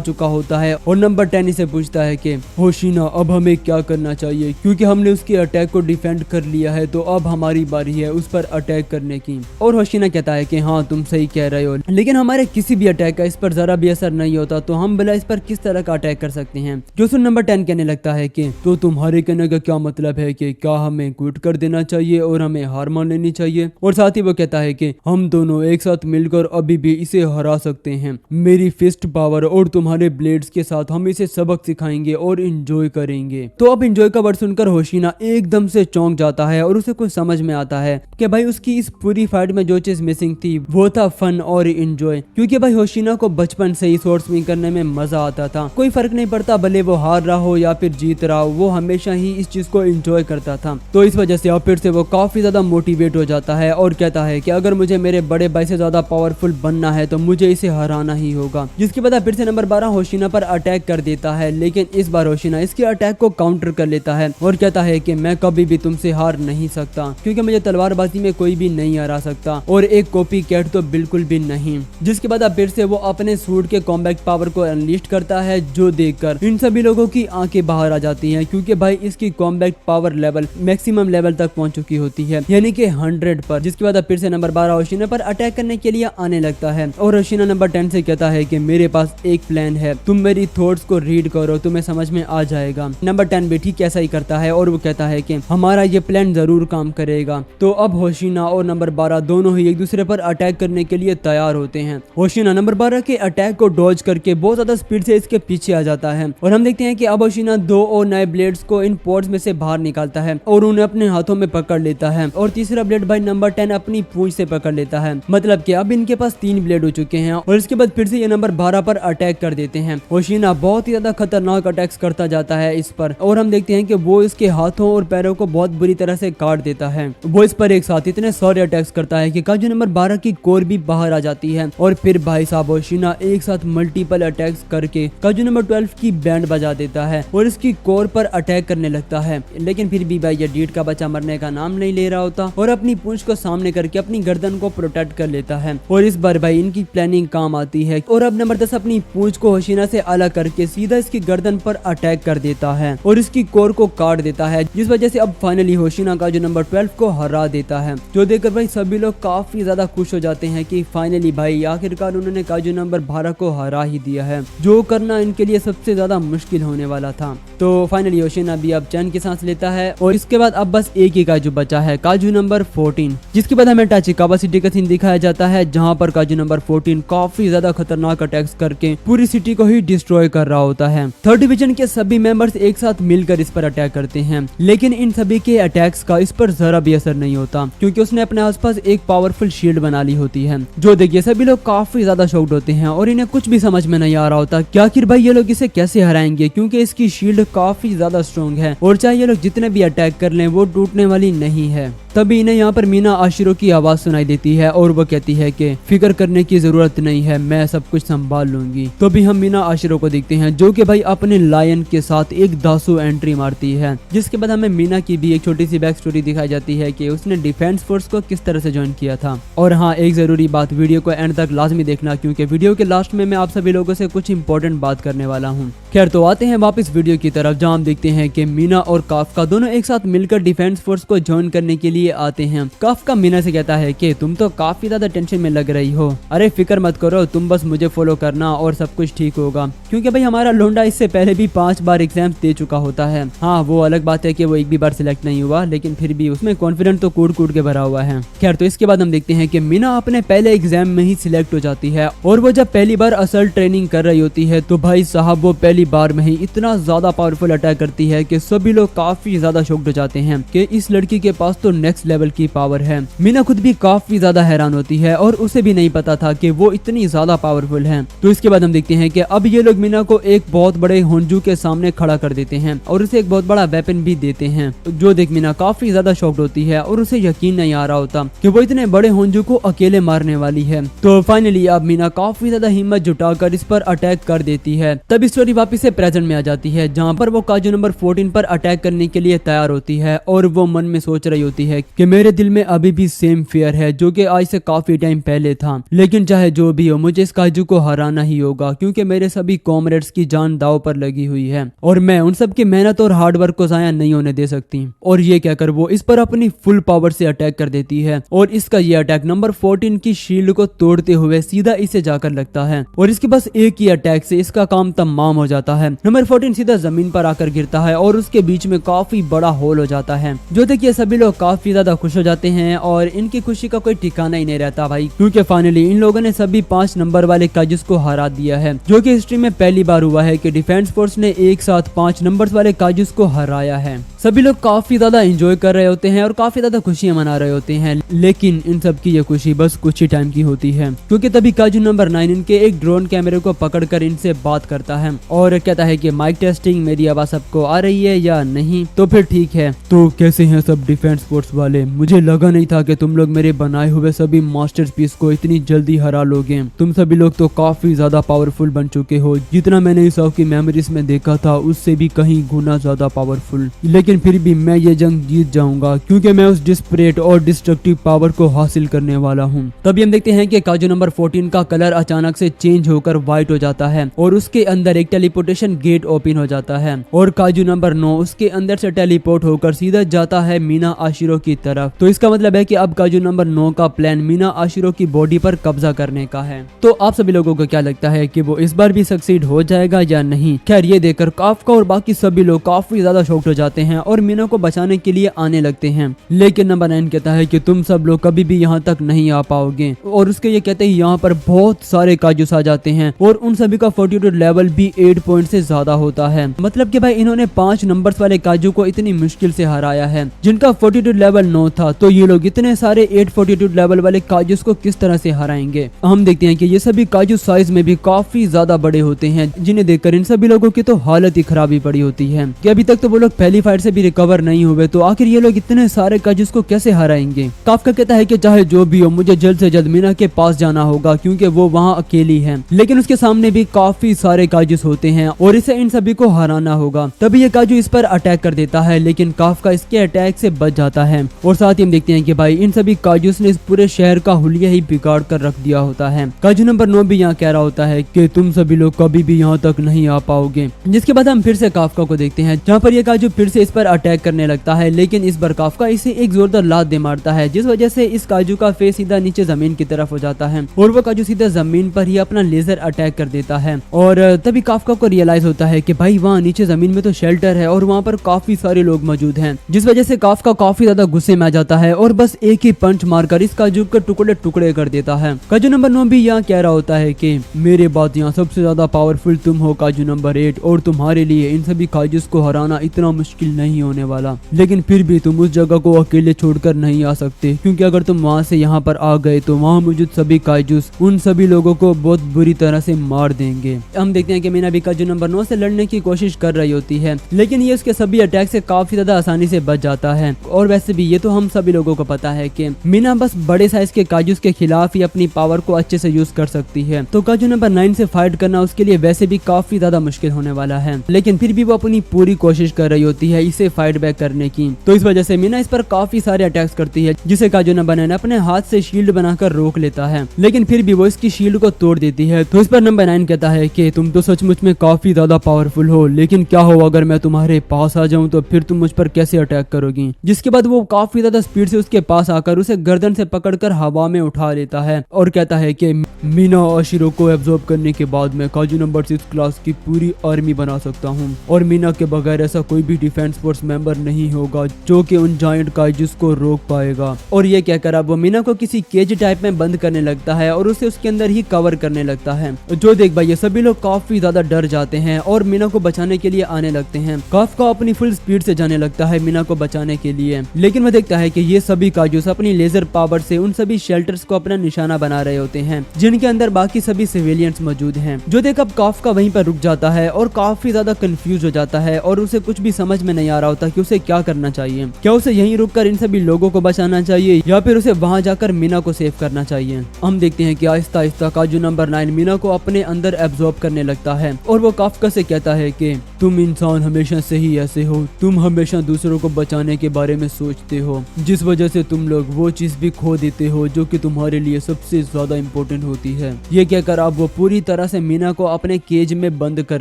चुका होता है और नंबर 10 इसे पूछता है कि होशिना अब हमें क्या करना चाहिए, क्योंकि हमने उसके अटैक को डिफेंड कर लिया है तो अब हमारी बारी है उस पर अटैक करने की। और होशिना कहता है कि हाँ तुम सही कह रहे हो, लेकिन हमारे किसी भी अटैक का इस पर जरा भी असर नहीं होता, तो हम भला इस पर किस तरह का अटैक कर सकते हैं। जो सुन नंबर 10 कहने लगता है कि तो तुम्हारे कहने का क्या मतलब है कि क्या हमें क्विट कर देना चाहिए और हमें हार मान लेनी चाहिए। और साथ ही वो कहता है कि हम दोनों एक साथ मिलकर अभी भी इसे हरा सकते हैं। मेरी फिस्ट पावर और तुम्हारे ब्लेड्स के साथ हम इसे सबक सिखाएंगे और इंजॉय करेंगे। तो अब इंजॉय का वर्ड सुनकर होशिना एकदम से चौंक जाता है और उसे कुछ समझ में आता है कि भाई उसकी इस पूरी फाइट में जो चीज मिसिंग थी वो था फन और इंजॉय, क्योंकि भाई होशिना को बचपन से ही स्वॉर्ड स्विंग करने में मजा आता था। कोई फर्क नहीं पड़ता भले वो हार रहा हो या फिर जीत रहा हो, वो हमेशा ही इस चीज को एंजॉय करता था। तो इस वजह से अब फिर से वो काफी ज्यादा मोटिवेट हो जाता है और कहता है कि अगर मुझे मेरे बड़े भाई से ज्यादा पावरफुल बनना है तो मुझे इसे हराना ही होगा। जिसके बाद फिर से नंबर 12 होशिना पर अटैक कर देता है, लेकिन इस बार होशिना इसके अटैक को काउंटर कर लेता है और कहता है कि मैं कभी भी तुमसे हार नहीं सकता, क्योंकि मुझे तलवारबाजी में कोई भी नहीं हरा सकता और एक कॉपी कैट तो बिल्कुल भी नहीं। जिसके बाद फिर से वो अपने सूट के कॉम्बैट पावर को अनलिस्ट करता है, जो देखकर इन सभी लोगों की आंखें बाहर आ जाती हैं, क्योंकि भाई इसकी combat power level maximum level तक पहुंच चुकी होती है, यानी कि 100 पर। जिसके बाद फिर से नंबर 12 होशिना पर अटैक करने के लिए आने लगता है और होशिना नंबर 10 से कहता है कि मेरे पास एक प्लान है, तुम मेरी थॉट्स को रीड करो, तुम्हें समझ में आ जाएगा। नंबर 10 भी ठीक ऐसा ही करता है और वो कहता है कि हमारा ये प्लान जरूर काम करेगा। तो अब होशिना और नंबर 12 दोनों ही एक दूसरे पर अटैक करने के लिए तैयार होते हैं। होशिना नंबर 12 के अटैक को डॉज करके बहुत ज्यादा स्पीड से इसके पीछे आ जाता है और हम देखते हैं कि अब होशिना 2 और नए ब्लेड्स को इन पॉड्स में से बाहर निकालता है और उन्हें अपने हाथों में पकड़ लेता है और तीसरा ब्लेड भाई नंबर 10 अपनी पूंछ से पकड़ लेता है। मतलब कि अब इनके पास 3 ब्लेड हो चुके हैं और इसके बाद फिर से ये नंबर 12 पर अटैक कर देते हैं। होशिना बहुत ही ज्यादा खतरनाक अटैक्स करता जाता है इस पर और हम देखते हैं कि वो इसके हाथों और पैरों को बहुत बुरी तरह से काट देता है। वो इस पर एक साथ इतने सारे अटैक्स करता है कि काजू नंबर 12 की कोर भी बाहर आ जाती है और फिर भाई साहब होशिना एक साथ मल्टीपल अटैक्स करके काजू नंबर 12 की बैंड बजा देता है और इसकी कोर पर अटैक करने लगता है। लेकिन फिर भी भाई ये डीड का बच्चा मरने का नाम नहीं ले रहा होता और अपनी पूंछ को सामने करके अपनी गर्दन को प्रोटेक्ट कर लेता है और इस बार भाई इनकी प्लानिंग काम आती है और अब नंबर 10 अपनी पूंछ को होशिना से अलग करके सीधा इसकी गर्दन पर अटैक कर देता है और इसकी कोर को काट देता है, जिस वजह से अब फाइनली होशिना का जो नंबर 12 को हरा देता है। जो देखकर भाई सभी लोग काफी ज्यादा खुश हो जाते हैं कि फाइनली भाई आखिरकार उन्होंने काजू नंबर 12 को हरा ही दिया है, जो करना इनके लिए सबसे ज्यादा मुश्किल होने वाला था। तो फाइनली होशिना भी अब चैन की सांस लेता है और इसके बाद अब बस एक ही काजू बचा है, काजू नंबर 14। जिसके बाद हमें टाचिकावा सिटी का सीन दिखाया जाता है, जहां पर काजू नंबर 14 काफी ज्यादा खतरनाक अटैक्स करके पूरी सिटी को ही डिस्ट्रॉय कर रहा होता है। 3rd डिवीजन के सभी मेंबर्स एक साथ मिलकर इस पर अटैक करते हैं, लेकिन इन सभी के अटैक्स का इस पर जरा भी असर नहीं होता, क्योंकि उसने अपने आसपास एक पावरफुल शील्ड बना ली होती है। जो देखिए सभी लोग काफी ज्यादा शॉक्ड होते हैं और इन्हें कुछ भी समझ में नहीं आ रहा होता कि आखिर भाई ये लोग इसे कैसे हराएंगे, क्योंकि इसकी शील्ड काफी ज्यादा स्ट्रॉन्ग है और चाहे ये लोग जितने भी अटैक कर लें वो टूटने वाली नहीं है। तभी इन्हें यहाँ पर मीना आशिरो की आवाज सुनाई देती है और वो कहती है कि फिक्र करने की जरूरत नहीं है, मैं सब कुछ संभाल लूंगी। तो भी हम मीना आशिरो को देखते हैं जो कि भाई अपने लायन के साथ एक दासू एंट्री मारती है। जिसके बाद हमें मीना की भी एक छोटी सी बैक स्टोरी दिखाई जाती है कि उसने डिफेंस फोर्स को किस तरह से ज्वाइन किया था। और हाँ, एक जरूरी बात, वीडियो को एंड तक लाजमी देखना, क्योंकि वीडियो के लास्ट में मैं आप सभी लोगों से कुछ इंपॉर्टेंट बात करने वाला हूँ। खैर तो आते हैं वापस वीडियो की तरफ, जहाँ हम देखते हैं कि मीना और काफका दोनों एक साथ मिलकर डिफेंस फोर्स को ज्वाइन करने के लिए आते हैं। काफका मीना से कहता है कि तुम तो काफी ज्यादा टेंशन में लग रही हो, अरे फिक्र मत करो, तुम बस मुझे फॉलो करना और सब कुछ ठीक होगा। क्योंकि भाई हमारा लोंडा इससे पहले भी 5 बार एग्जाम दे चुका होता है। हाँ, वो अलग बात है कि वो एक भी बार सिलेक्ट नहीं हुआ, लेकिन फिर भी उसमें कॉन्फिडेंट तो कूट कूट के भरा हुआ है। खैर तो इसके बाद हम देखते हैं कि मीना अपने पहले एग्जाम में ही सिलेक्ट हो जाती है और वो जब पहली बार असल ट्रेनिंग कर रही होती है तो भाई साहब वो पहली पहली बार में ही इतना ज्यादा पावरफुल अटैक करती है कि सभी लोग काफी ज्यादा शॉक्ड हो जाते हैं कि इस लड़की के पास तो नेक्स्ट लेवल की पावर है। मीना खुद भी काफी ज्यादा हैरान होती है और उसे भी नहीं पता था कि वो इतनी ज्यादा पावरफुल है। तो इसके बाद हम देखते हैं कि अब ये लोग मीना को एक बहुत बड़े होंजू के सामने खड़ा कर देते हैं और उसे एक बहुत बड़ा वेपन भी देते हैं, जो देख मीना काफी ज्यादा शॉक्ड होती है और उसे यकीन नहीं आ रहा होता कि वो इतने बड़े होंजू को अकेले मारने वाली है। तो फाइनली अब मीना काफी ज्यादा हिम्मत जुटाकर इस पर अटैक कर देती है। तब स्टोरी वापस से प्रेजेंट में आ जाती है, जहाँ पर वो काजू नंबर 14 पर अटैक करने के लिए तैयार होती है और वो मन में सोच रही होती है कि मेरे दिल में अभी भी सेम फियर है जो कि आज से काफी टाइम पहले था, लेकिन चाहे जो भी हो मुझे इस काजू को हराना ही होगा क्योंकि मेरे सभी कॉमरेड्स की जान दाव पर लगी हुई है और मैं उन सब की मेहनत और हार्ड वर्क को जाया नहीं होने दे सकती। और ये कहकर वो इस पर अपनी फुल पावर से अटैक कर देती है और इसका ये अटैक नंबर 14 की शील्ड को तोड़ते हुए सीधा इसे जाकर लगता है और इसके बस एक ही अटैक से इसका काम तमाम हो जाता है। नंबर 14 सीधा जमीन पर आकर गिरता है और उसके बीच में काफी बड़ा होल हो जाता है। जो देखिए सभी लोग काफी ज्यादा खुश हो जाते हैं और इनकी खुशी का कोई ठिकाना ही नहीं रहता भाई, क्योंकि फाइनली इन लोगों ने सभी 5 नंबर वाले काजूस को हरा दिया है, जो कि हिस्ट्री में पहली बार हुआ है कि डिफेंस फोर्स ने एक साथ 5 नंबर्स वाले काजूस को हराया है। सभी लोग काफी ज्यादा एंजॉय कर रहे होते हैं और काफी ज्यादा खुशियां मना रहे होते हैं, लेकिन इन सब की ये खुशी बस कुछ ही टाइम की होती है, क्योंकि तभी काजू नंबर 9 इनके एक ड्रोन कैमरे को पकड़कर इनसे बात करता है और कहता है कि माइक टेस्टिंग, मेरी आवाज सबको आ रही है या नहीं? तो फिर ठीक है, तो कैसे हैं सब डिफेंस फोर्स वाले? मुझे लगा नहीं था कि तुम लोग मेरे बनाए हुए सभी मास्टरपीस को इतनी जल्दी हरा लोगे। तुम सभी लोग तो काफी ज्यादा पावरफुल बन चुके हो, जितना मैंने इस की मेमोरीज में देखा था उससे भी कहीं गुना ज्यादा पावरफुल। लेकिन फिर भी मैं ये जंग जीत जाऊंगा क्योंकि मैं उस डिस्परेट और डिस्ट्रक्टिव पावर को हासिल करने वाला हूँ। तभी हम देखते हैं कि काजू नंबर 14 का कलर अचानक से चेंज होकर व्हाइट हो जाता है और उसके अंदर एक टेलीपोर्टेशन गेट ओपन हो जाता है और काजू नंबर 9 उसके अंदर से टेलीपोर्ट होकर सीधा जाता है मीना आशिरो की तरफ। तो इसका मतलब है कि अब काजू नंबर 9 का प्लान मीना आशिरो की बॉडी पर कब्जा करने का है। तो आप सभी लोगों को क्या लगता है कि वो इस बार भी सक्सीड हो जाएगा या नहीं? खैर ये देखकर काफका और बाकी सभी लोग काफी ज्यादा शॉक्ड हो जाते हैं और मीना को बचाने के लिए आने लगते हैं, लेकिन नंबर 9 कहता है कि तुम सब लोग कभी भी यहाँ तक नहीं आ पाओगे और उसके ये कहते ही यहाँ पर बहुत सारे काजूस आ जाते हैं और उन सभी का फोर्टीट्यूड लेवल भी 8 पॉइंट से ज्यादा होता है। मतलब कि भाई इन्होंने 5 नंबर्स वाले काजू को इतनी मुश्किल से हराया है जिनका फोर्टीट्यूड लेवल 9 था, तो ये लोग इतने सारे 8 फोर्टीट्यूड लेवल वाले काजूस को किस तरह से हराएंगे? हम देखते हैं कि ये सभी काजू साइज में भी काफी ज्यादा बड़े होते हैं, जिन्हें देखकर इन सभी लोगों की तो हालत ही खराब ही पड़ी होती है कि अभी तक तो वो लोग पहली फाइट से भी रिकवर नहीं हुए, तो आखिर ये लोग इतने सारे काजूस को कैसे हराएंगे? काफका कहता है कि चाहे जो भी हो मुझे जल्द से जल्द मीना के पास जाना होगा क्योंकि वो वहाँ अकेली है, लेकिन उसके सामने भी काफी सारे काजूस होते हैं और इसे इन सभी को हराना होगा। तभी ये काजू इस पर अटैक कर देता है, लेकिन काफका इसके अटैक से बच जाता है और साथ ही हम देखते हैं कि भाई इन सभी काजूस ने इस पूरे शहर का हुलिया ही बिगाड़ कर रख दिया होता है। काजू नंबर 9 भी यहाँ कह रहा होता है कि तुम सभी लोग कभी भी यहाँ तक नहीं आ पाओगे। जिसके बाद हम फिर से काफका को देखते हैं, जहाँ पर ये काजू फिर से इस पर अटैक करने लगता है, लेकिन इस बार काफका इसे एक जोरदार लात दे मारता है, जिस वजह से इस काजू का फेस सीधा नीचे जमीन की तरफ हो जाता है और वो काजू सीधा जमीन पर ही अपना लेजर अटैक कर देता है। और तभी काफका को रियलाइज होता है कि भाई वहाँ नीचे जमीन में तो शेल्टर है और वहाँ पर काफी सारे लोग मौजूद हैं, जिस वजह से काफका काफी ज्यादा गुस्से में आ जाता है और बस एक ही पंच मारकर इस काजू के टुकड़े टुकड़े कर देता है। काजू नंबर 9 भी यहाँ कह रहा होता है कि मेरे बाद यहाँ सबसे ज्यादा पावरफुल तुम हो काजू नंबर 8 और तुम्हारे लिए इन सभी काजूस को हराना इतना मुश्किल नहीं होने वाला, लेकिन फिर भी तुम उस जगह को अकेले छोड़कर नहीं आ सकते, क्योंकि अगर तुम वहाँ से यहाँ पर आ गए तो वहाँ मौजूद सभी काजूस उन सभी लोगों को बहुत बुरी तरह से मार देंगे। हम देखते हैं कि मीना भी काजू नंबर 9 से लड़ने की कोशिश कर रही होती है, लेकिन ये उसके सभी अटैक से काफी ज्यादा आसानी से बच जाता है। और वैसे भी ये तो हम सभी लोगों को पता है कि मीना बस बड़े साइज के काजूस के खिलाफ ही अपनी पावर को अच्छे से यूज कर सकती है, तो काजू नंबर 9 से फाइट करना उसके लिए वैसे भी काफी ज्यादा मुश्किल होने वाला है, लेकिन फिर भी वो अपनी पूरी कोशिश कर रही होती है इसे फाइट बैक करने की। तो इस वजह से मीना इस पर काफी सारे अटैक्स करती है, जिसे काजू नंबर 9 अपने हाथ से शील्ड बनाकर रोक लेता है, लेकिन फिर भी वो इसकी शील्ड को तोड़ देती है। तो इस पर नंबर 9 कहता है कि तुम तो सचमुच में काफी ज्यादा पावरफुल हो, लेकिन क्या हो अगर मैं तुम्हारे पास आ जाऊं तो फिर तुम मुझ पर कैसे अटैक करोगी? जिसके बाद वो काफी ज्यादा स्पीड से उसके पास आकर उसे गर्दन से पकड़कर हवा में उठा लेता है और कहता है कि मीना आशिरो को एब्जॉर्ब करने के बाद मैं काजू नंबर 6 क्लास की पूरी आर्मी बना सकता हूँ और मीना के बगैर ऐसा कोई भी डिफेंस फोर्स मेंबर नहीं होगा जो कि उन जायंट काइजूस को रोक पाएगा। और ये कहकर अब वो मीना को किसी केज टाइप में बंद करने लगता है और उसे उसके अंदर ही कवर करने लगता है। जो देख भाई ये सभी लोग काफी ज्यादा डर जाते हैं और मीना को बचाने के लिए आने लगते हैं। काफका अपनी फुल स्पीड से जाने लगता है मीना को बचाने के लिए, लेकिन वह देखता है कि ये सभी काजूस अपनी लेजर पावर से उन सभी शेल्टर्स को अपना निशाना बना रहे होते हैं जिनके अंदर बाकी सभी सिविलियंस मौजूद हैं। जो देख अब काफका वहीं पर रुक जाता है और काफी ज्यादा कंफ्यूज हो जाता है और उसे कुछ भी समझ में नहीं आ रहा होता कि उसे क्या करना चाहिए। क्या उसे यहीं रुककर इन सभी लोगों को बचाना चाहिए या फिर उसे वहां जाकर मीना को सेव करना चाहिए। हम देखते हैं कि आहिस्ता आहिस्ता काजू नंबर 9 मीना को अपने अंदर एब्जॉर्ब करने लगता है और वो काफका से कहता है कि तुम इंसान हमेशा से ही ऐसे हो, तुम हमेशा दूसरों को बचाने के बारे में सोचते हो, जिस वजह से तुम लोग वो चीज भी खो देते हो जो कि तुम्हारे लिए सबसे ज्यादा इम्पोर्टेंट होती है। ये कहकर अब वो पूरी तरह से मीना को अपने केज में बंद कर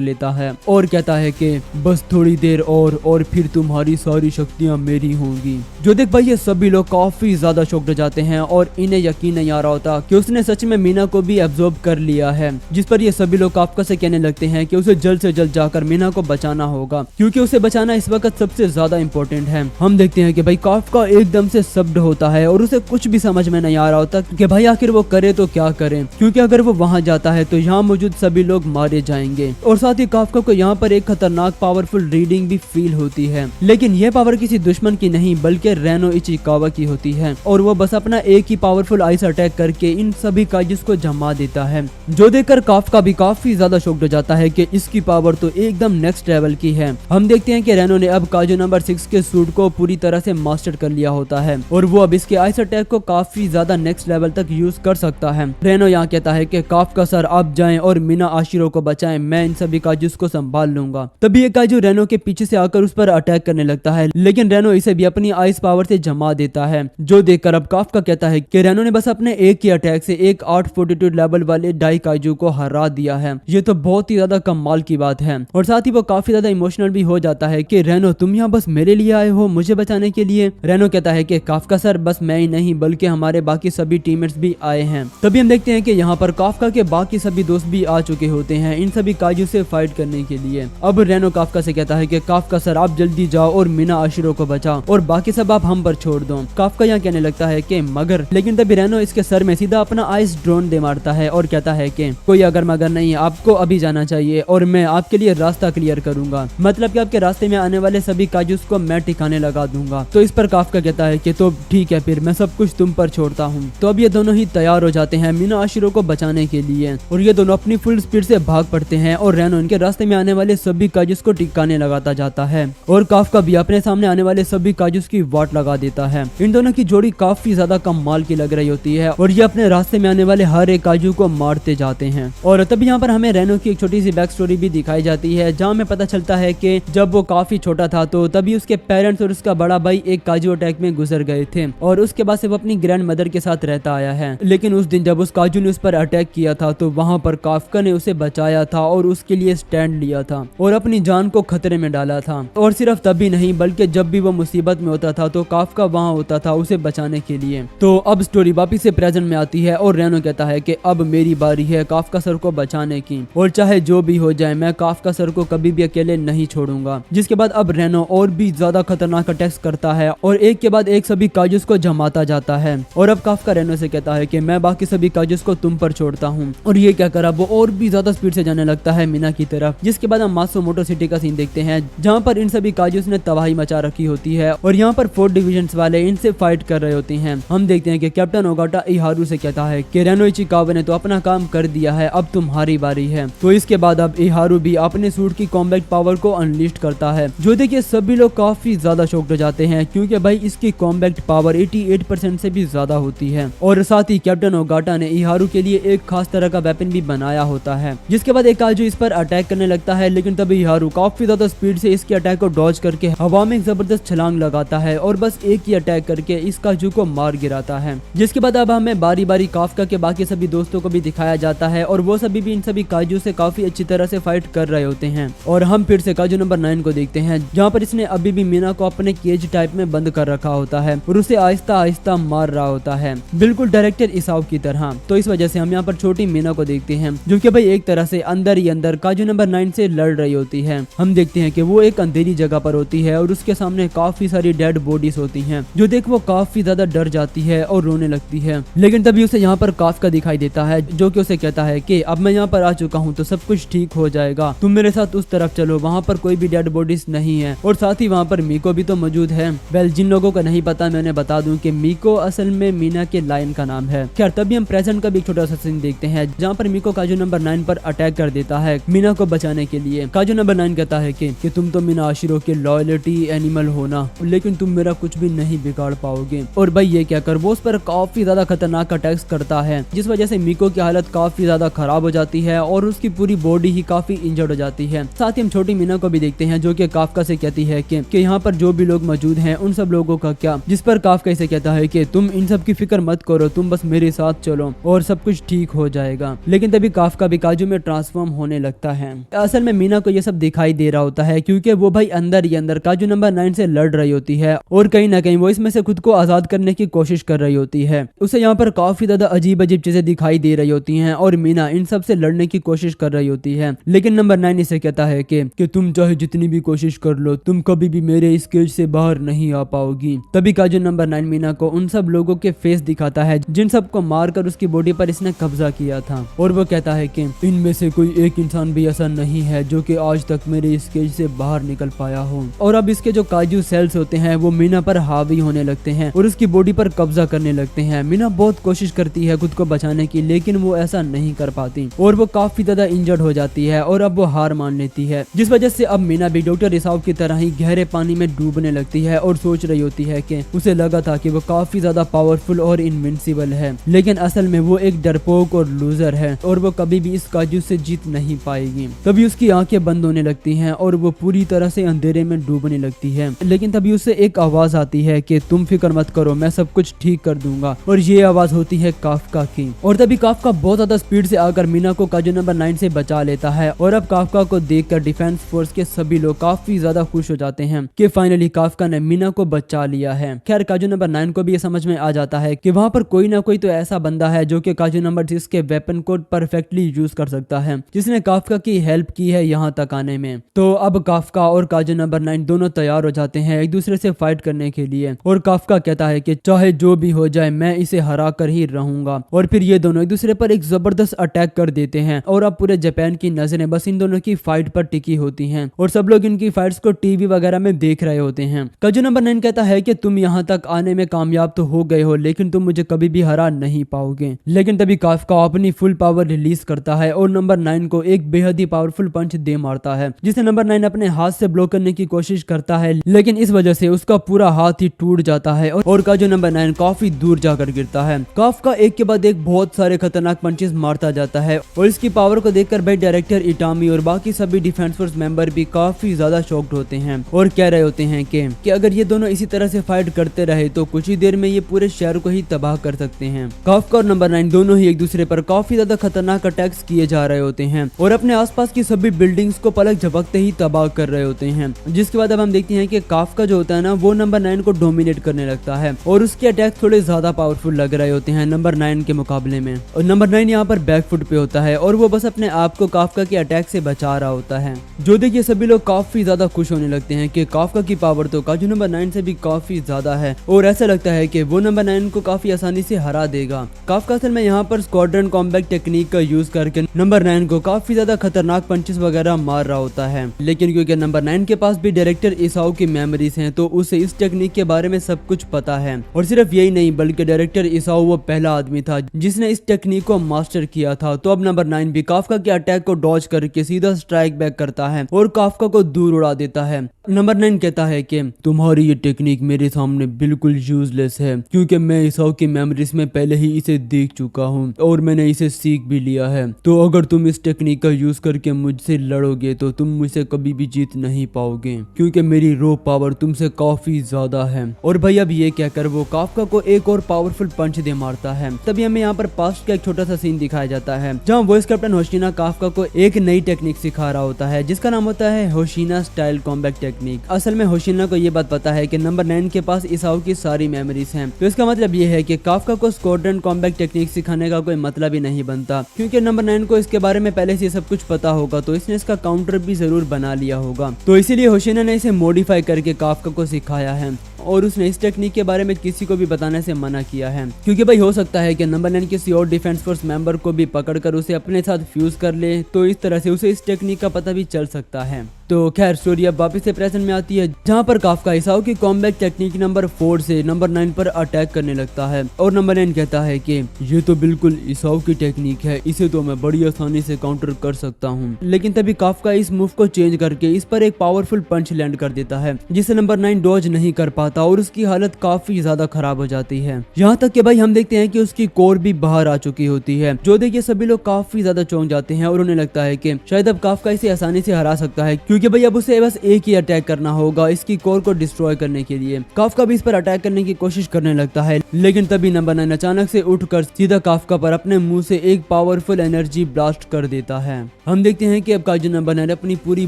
लेता है और कहता है कि बस थोड़ी देर और फिर तुम्हारी सारी शक्तियां मेरी होंगी। जो देख भाई ये सभी लोग काफी ज्यादा शॉक्ड हो जाते हैं और इन्हें यकीन नहीं आ रहा होता कि उसने सच में मीना को भी एब्जॉर्ब कर लिया है, जिस पर ये सभी लोग काफका से कहने लगते हैं कि उसे जल्द से जल्द जाकर मीना को बचाना होगा क्योंकि उसे बचाना इस वक्त सबसे ज्यादा इम्पोर्टेंट है। हम देखते हैं कि भाई काफका एकदम से सब्ड होता है और उसे कुछ भी समझ में नहीं आ रहा होता कि भाई आखिर वो करे तो क्या करे, क्योंकि अगर वो वहां जाता है तो यहाँ मौजूद सभी लोग मारे जाएंगे। और साथ ही काफका को यहाँ पर एक खतरनाक पावरफुल रीडिंग भी फील होती है, लेकिन यह पावर किसी दुश्मन की नहीं बल्कि रेनो इचिकावा की होती है और वो बस अपना एक ही पावरफुल आइस अटैक करके इन सभी काइजूस को जमा देता है। जो देखकर काफका भी काफी ज्यादा शॉक्ड हो जाता है कि इसकी पावर तो एकदम नेक्स्ट लेवल की है। हम देखते हैं कि रेनो ने अब काजू नंबर 6 के सूट को पूरी तरह से मास्टर कर लिया होता है और वो अब इसके आइस अटैक को काफी ज्यादा नेक्स्ट लेवल तक यूज कर सकता है। रेनो यहाँ कहता है कि काफका सर आप जाएं और मीना आशिरो को बचाएं, मैं इन सभी काजूस को संभाल लूंगा। तभी ये काजू रेनो के पीछे से आकर उस पर अटैक करने लगता है, लेकिन रेनो इसे भी अपनी आइस पावर से जमा देता है। जो देखकर अब काफका कहता है कि रेनो ने बस अपने एक ही अटैक से एक 842 लेवल वाले डाई काजू को हरा दिया है। ये तो बहुत ही ज्यादा कमाल की बात है। और साथ ही वो काफी ज्यादा इमोशनल भी हो जाता है कि रेनो तुम यहाँ बस मेरे लिए आए हो, मुझे बचाने के लिए। रेनो कहता है कि काफका सर बस मैं ही नहीं बल्कि हमारे बाकी सभी टीममेट्स भी आए हैं। तभी हम देखते हैं कि यहाँ पर काफका के बाकी सभी दोस्त भी आ चुके होते हैं इन सभी काजू से फाइट करने के लिए। अब रेनो काफका से कहता है कि काफका सर आप जल्दी जाओ और मीना आशिरो को बचाओ और बाकी सब आप हम पर छोड़ दो। काफका यहाँ कहने लगता है कि मगर, लेकिन तभी रेनो इसके सर में सीधा अपना आइस ड्रोन दे मारता है और कहता है कि कोई अगर मगर नहीं, आपको अभी जाना चाहिए और मैं आपके लिए रास्ता क्लियर करूंगा, मतलब कि आपके रास्ते में आने वाले सभी काजूस को मैं ठिकाने लगा दूंगा। तो इस पर काफका कहता है कि तो ठीक है फिर मैं सब कुछ तुम पर छोड़ता हूँ। तो अब ये दोनों ही तैयार हो जाते हैं मीना आशिरो को बचाने के लिए और ये दोनों अपनी फुल स्पीड से भाग पड़ते हैं और रेनो इनके रास्ते में आने वाले सभी काजूस को ठिकाने लगाता जाता है और काफका भी अपने सामने आने वाले सभी काजूस की वाट लगा देता है। इन दोनों की जोड़ी काफी ज्यादा कमाल की लग रही होती है और ये अपने रास्ते में आने वाले हर एक काजू को मारते जाते हैं। और तभी यहाँ पर हमें रेनो की एक छोटी सी बैक स्टोरी भी दिखाई जाती है जहाँ हमें पता चलता है कि जब वो काफी छोटा था तो तभी उसके पेरेंट्स और उसका बड़ा भाई एक काजू अटैक में गुजर गए थे और उसके बाद से वो अपनी ग्रैंड मदर के साथ रहता आया है। लेकिन उस दिन जब उस काजू ने उस पर अटैक किया था तो वहाँ पर काफका ने उसे बचाया था और उसके लिए स्टैंड लिया था और अपनी जान को खतरे में डाला था। और सिर्फ तभी नहीं बल्कि जब भी वो मुसीबत में होता था तो काफका वहाँ होता था उसे बचाने के लिए। तो अब स्टोरी वापिस से प्रेजेंट में आती है और रेनो कहता है कि अब मेरी बारी है काफका सर को बचाने की और चाहे जो भी हो जाए मैं काफका सर को कभी भी अकेले नहीं छोड़ूंगा। जिसके बाद अब रेनो और भी ज्यादा खतरनाक अटैक्स करता है और एक के बाद एक सभी काजूस को जमाता जाता है और अब काफका रेनो से कहता है कि मैं बाकी सभी काजूस को तुम पर छोड़ता हूँ। और ये क्या कर अब वो और भी ज्यादा स्पीड से जाने लगता है मीना की तरफ। जिसके बाद हम मात्सुमोटो सिटी का सीन देखते हैं जहाँ पर इन सभी काजूस ने तबाही मचा रखी होती है और यहाँ पर 4 डिविजन वाले इनसे फाइट कर रहे होते हैं। हम देखते हैं कि कैप्टन ओगाटा इहारू से कहता है कि रेनो इचिकावा ने तो अपना काम कर दिया है, अब तुम्हारी बारी है। तो इसके बाद अब इहारू भी अपने सूट की कॉम्बैट पावर को अनलिस्ट करता है जो देखिए सभी लोग काफी ज्यादा शॉक्ड हो जाते हैं क्योंकि भाई इसकी कॉम्बैट पावर 88% से भी ज्यादा होती है। और साथ ही कैप्टन ओगाटा ने इहारू के लिए एक खास तरह का वेपन भी बनाया होता है। जिसके बाद एक काजू इस पर अटैक करने लगता है लेकिन तभी इहारू काफी ज्यादा स्पीड से इसके अटैक को डॉज करके हवा में एक जबरदस्त छलांग लगाता है और बस एक ही अटैक करके इस काजू को मार गिराता है। जिसके बाद अब हमें बारी बारी काफका के बाकी सभी दोस्तों को भी दिखाया जाता है और वो सभी भी इन सभी काजू से काफी अच्छी तरह से फाइट कर रहे होते हैं। और हम फिर से काजू नंबर 9 को देखते हैं जहाँ पर इसने अभी भी मीना को अपने केज टाइप में बंद कर रखा होता है और उसे आहिस्ता आहिस्ता मार रहा होता है बिल्कुल डायरेक्टर इसाव की तरह। तो इस वजह से हम यहाँ पर छोटी मीना को देखते हैं जो कि भाई एक तरह से अंदर ही अंदर काजू नंबर 9 से लड़ रही होती है। हम देखते हैं कि वो एक अंधेरी जगह जगह पर होती है और उसके सामने काफी सारी डेड बॉडीज होती हैं, जो देख वो काफी ज्यादा डर जाती है और रोने लगती है। लेकिन तभी उसे यहाँ पर काफ्का दिखाई देता है, जो कि उसे कहता है कि अब मैं यहाँ पर आ चुका हूँ तो सब कुछ ठीक हो जाएगा, तुम मेरे साथ उस तरफ चलो, वहाँ पर कोई भी डेड बॉडीज नहीं है और साथ ही वहाँ पर मीको भी तो मौजूद है। वेल, जिन लोगों को नहीं पता मैं उन्हें बता दूं कि मीको असल में मीना के लायन का नाम है। खैर, तभी हम प्रेजेंट का भी एक छोटा सा सीन देखते हैं, जहाँ पर मीको काजू नंबर 9 पर अटैक कर देता है मीना को बचाने के लिए। काजू नंबर 9 कहता है कि तुम तो मीना आशिरो के लॉयल्टी एनिमल हो ना, लेकिन तुम मेरा कुछ भी नहीं बिगाड़ पाओगे। और भाई ये क्या कर वो उस पर काफी ज्यादा खतरनाक अटैक्स करता है, जिस वजह से मीको की हालत काफी ज्यादा खराब हो जाती है और उसकी पूरी बॉडी ही काफी इंजर्ड हो जाती है। साथ ही हम छोटी मीना को भी देखते हैं, जो कि काफ्का से कहती है कि यहाँ पर जो भी लोग मौजूद हैं उन सब लोगों का क्या, जिस पर काफ्का इसे कहता है कि तुम इन सब की फिक्र मत करो, तुम बस मेरे साथ चलो और सब कुछ ठीक हो जाएगा। लेकिन तभी काफ्का भी काजू में ट्रांसफॉर्म होने लगता है। असल में मीना को ये सब दिखाई दे रहा होता है, क्योंकि वो भाई अंदर ही अंदर काजू नंबर 9 से लड़ रही होती है और कहीं ना कहीं वो इसमें से खुद को आजाद करने की कोशिश कर रही होती है। उसे यहाँ पर काफी ज्यादा अजीब अजीब चीजें दिखाई दे रही होती हैं और मीना इन सब से लड़ने की कोशिश कर रही होती है। लेकिन नंबर 9 इसे कहता है कि तुम चाहे जितनी भी कोशिश कर लो, तुम कभी भी मेरे इस केज से बाहर नहीं आ पाओगी। तभी काजू नंबर 9 मीना को उन सब लोगों के फेस दिखाता है जिन सबको मारकर उसकी बॉडी पर इसने कब्जा किया था, और वो कहता है कि इनमें से कोई एक इंसान भी ऐसा नहीं है जो कि आज तक मेरे इस केज से बाहर निकल पाया हो। और अब इसके जो काजू सेल्स होते हैं वो मीना पर हावी होने लगते हैं और उसकी बॉडी पर कब्जा करने लगते हैं। मीना बहुत कोशिश करती है खुद को बचाने की, लेकिन वो ऐसा नहीं कर पाती और वो काफी ज्यादा इंजर्ड हो जाती है और अब वो हार मान लेती है, जिस वजह से अब मीना भी डॉक्टर इसाव की तरह ही गहरे पानी में डूबने लगती है और सोच रही होती है कि उसे लगा था कि वो काफी ज्यादा पावरफुल और इनविंसिबल है, लेकिन असल में वो एक डरपोक और लूजर है और वो कभी भी इस काजू से जीत नहीं पाएगी। तभी उसकी आंखें बंद होने लगती हैं और वो पूरी तरह से अंधेरे में डूबने लगती है। लेकिन तभी उसे एक आवाज आती है कि तुम फिक्र मत करो, मैं सब कुछ ठीक कर दूंगा, और ये आवाज होती है काफ्का की। और तभी काफ्का बहुत ज्यादा स्पीड से आकर मीना को काजू नंबर 9 से बचा लेता है और अब काफ्का को देखकर डिफेंस फोर्स के सभी लोग काफी ज्यादा खुश हो जाते हैं कि फाइनली काफ्का ने मीना को बचा लिया है। खैर, काजू नंबर 9 को भी ये समझ में आ जाता है कि वहाँ पर कोई ना कोई तो ऐसा बंदा है जो कि काजू नंबर 6 के वेपन को परफेक्टली यूज कर सकता है, जिसने काफ्का की हेल्प की है यहाँ तक आने में। तो अब काफ्का और काजू नंबर 9 दोनों तैयार हो जाते हैं एक दूसरे से फाइट करने के लिए, और काफ्का कहता है कि चाहे जो भी हो जाए मैं इसे हरा कर ही रहूंगा। और फिर ये दोनों एक दूसरे पर एक जबरदस्त अटैक कर देते हैं और अब पूरे जापान की नजरें बस इन दोनों की फाइट पर टिकी होती हैं और सब लोग इनकी फाइट्स को टीवी वगैरह में देख रहे होते हैं। काजू नंबर 9 कहता है कि तुम यहाँ तक आने में कामयाब तो हो गए हो, लेकिन तुम मुझे कभी भी हरा नहीं पाओगे। लेकिन तभी काफ्का अपनी फुल पावर रिलीज करता है और नंबर 9 को एक बेहद ही पावरफुल पंच दे मारता है, जिसे नंबर 9 अपने हाथ से ब्लॉक करने की कोशिश करता है, लेकिन इस वजह से उसका पूरा हाथ ही टूट जाता है और काजू नंबर 9 काफी दूर जाकर गिरता है। काफ्का एक के बाद एक बहुत सारे खतरनाक पंचेस मारता जाता है और इसकी पावर को देखकर भाई डायरेक्टर इटामी और बाकी सभी डिफेंस फोर्स मेंबर भी काफी ज्यादा शॉक्ड होते हैं और कह रहे होते हैं कि अगर ये दोनों इसी तरह से फाइट करते रहे तो कुछ ही देर में ये पूरे शहर को ही तबाह कर सकते हैं। काफ्का और नंबर 9 दोनों ही एक दूसरे पर काफी ज्यादा खतरनाक अटैक्स किए जा रहे होते हैं और अपने आसपास की सभी बिल्डिंग्स को पलक झपकते ही तबाह कर रहे होते हैं। जिसके बाद अब हम देखते हैं कि काफ्का जो होता है ना वो नंबर 9 को डोमिनेट करने लगता है और उसके अटैक थोड़े ज्यादा पावरफुल लग रहे होते हैं नंबर 9 के मुकाबले में। और नंबर 9 यहाँ पर बैकफुट पे होता है और वो बस अपने आप को काफ्का के अटैक से बचा रहा होता है। जो देखिए सभी लोग काफी ज्यादा खुश होने लगते हैं कि काफ्का की पावर तो काजू नंबर 9 से भी काफी ज्यादा है और ऐसा लगता है कि वो नंबर 9 को काफी आसानी से हरा देगा। काफ्का असल में यहाँ पर स्क्वाड्रन कॉम्बैट टेक्निक का यूज करके नंबर 9 को काफी ज्यादा खतरनाक पंचेस वगैरह मार रहा होता है, लेकिन क्योंकि नंबर 9 के पास भी डायरेक्टर इसाओ की मेमोरीज हैं तो उसे इस टेक्निक के बारे में सब कुछ पता है। और सिर्फ यही नहीं बल्कि डायरेक्टर इसाओ वो पहला आदमी था जिसने इस टेक्निक को मास्टर किया था। तो अब नंबर 9 भी काफ्का के अटैक को डॉज करके सीधा स्ट्राइक बैक करता है और काफ्का को दूर उड़ा देता है। नंबर 9 कहता है कि तुम्हारी ये टेक्निक मेरे सामने बिल्कुल यूजलेस है क्योंकि मैं इसाओ की मेमोरीज में पहले ही इसे देख चुका हूँ और मैंने इसे सीख भी लिया है। तो अगर तुम इस टेक्निक का यूज करके मुझसे लड़ोगे तो तुम मुझसे कभी भी जीत नहीं पाओगे क्योंकि मेरी रो पावर तुमसे काफी ज्यादा है। और भाई अब ये कहकर वो काफ्का को एक और पावरफुल पंच दे मारता है। तभी हमें यहाँ पर पास्ट का एक छोटा सा सीन दिखाया जाता है जहाँ वॉइस कैप्टन होशिना काफ्का को एक नई टेक्निक सिखा रहा होता है जिसका नाम होता है होशिना स्टाइल कॉम्बैट टेक्निक। टेक्निक। असल में होशिना को ये बात पता है कि नंबर 9 के पास इसाओ की सारी मेमोरीज हैं, तो इसका मतलब ये है कि काफका को स्क्वाड्रन कॉम्बैट टेक्निक सिखाने का कोई मतलब ही नहीं बनता, क्योंकि नंबर 9 को इसके बारे में पहले से सब कुछ पता होगा, तो इसने इसका काउंटर भी जरूर बना लिया होगा। तो इसीलिए होशिना ने इसे मॉडिफाई करके काफका को सिखाया है और उसने इस टेक्निक के बारे में किसी को भी बताने से मना किया है, क्योंकि भाई हो सकता है कि नंबर 9 किसी और डिफेंस फोर्स मेंबर को भी पकड़कर उसे अपने साथ फ्यूज कर ले, तो इस तरह से उसे इस टेक्निक का पता भी चल सकता है। तो खैर स्टोरी अब वापस से प्रेजेंट में आती है, जहाँ पर काफका इसाओ की कॉम्बैट टेक्निक नंबर 4 से नंबर 9 पर अटैक करने लगता है और नंबर 9 कहता है कि ये तो बिल्कुल इसाओ की टेक्निक है, इसे तो मैं बड़ी आसानी से काउंटर कर सकता हूँ। लेकिन तभी काफका इस मूव को चेंज करके इस पर एक पावरफुल पंच लैंड कर देता है, जिसे नंबर 9 डॉज नहीं कर पाता और उसकी हालत काफी ज्यादा खराब हो जाती है। यहाँ तक कि भाई हम देखते हैं कि उसकी कोर भी बाहर आ चुकी होती है, जो देखिए सभी लोग काफी ज्यादा चौंक जाते हैं और उन्हें लगता है कि शायद अब काफका इसे आसानी से हरा सकता है, क्योंकि भाई अब उसे बस एक ही अटैक करना होगा इसकी कोर को डिस्ट्रॉय करने के लिए। काफका भी इस पर अटैक करने की कोशिश करने लगता है, लेकिन तभी नंबर 9 अचानक से उठकर सीधा काफका पर अपने मुंह से एक पावरफुल एनर्जी ब्लास्ट कर देता है। हम देखते हैं कि अब काजू नंबर 9 अपनी पूरी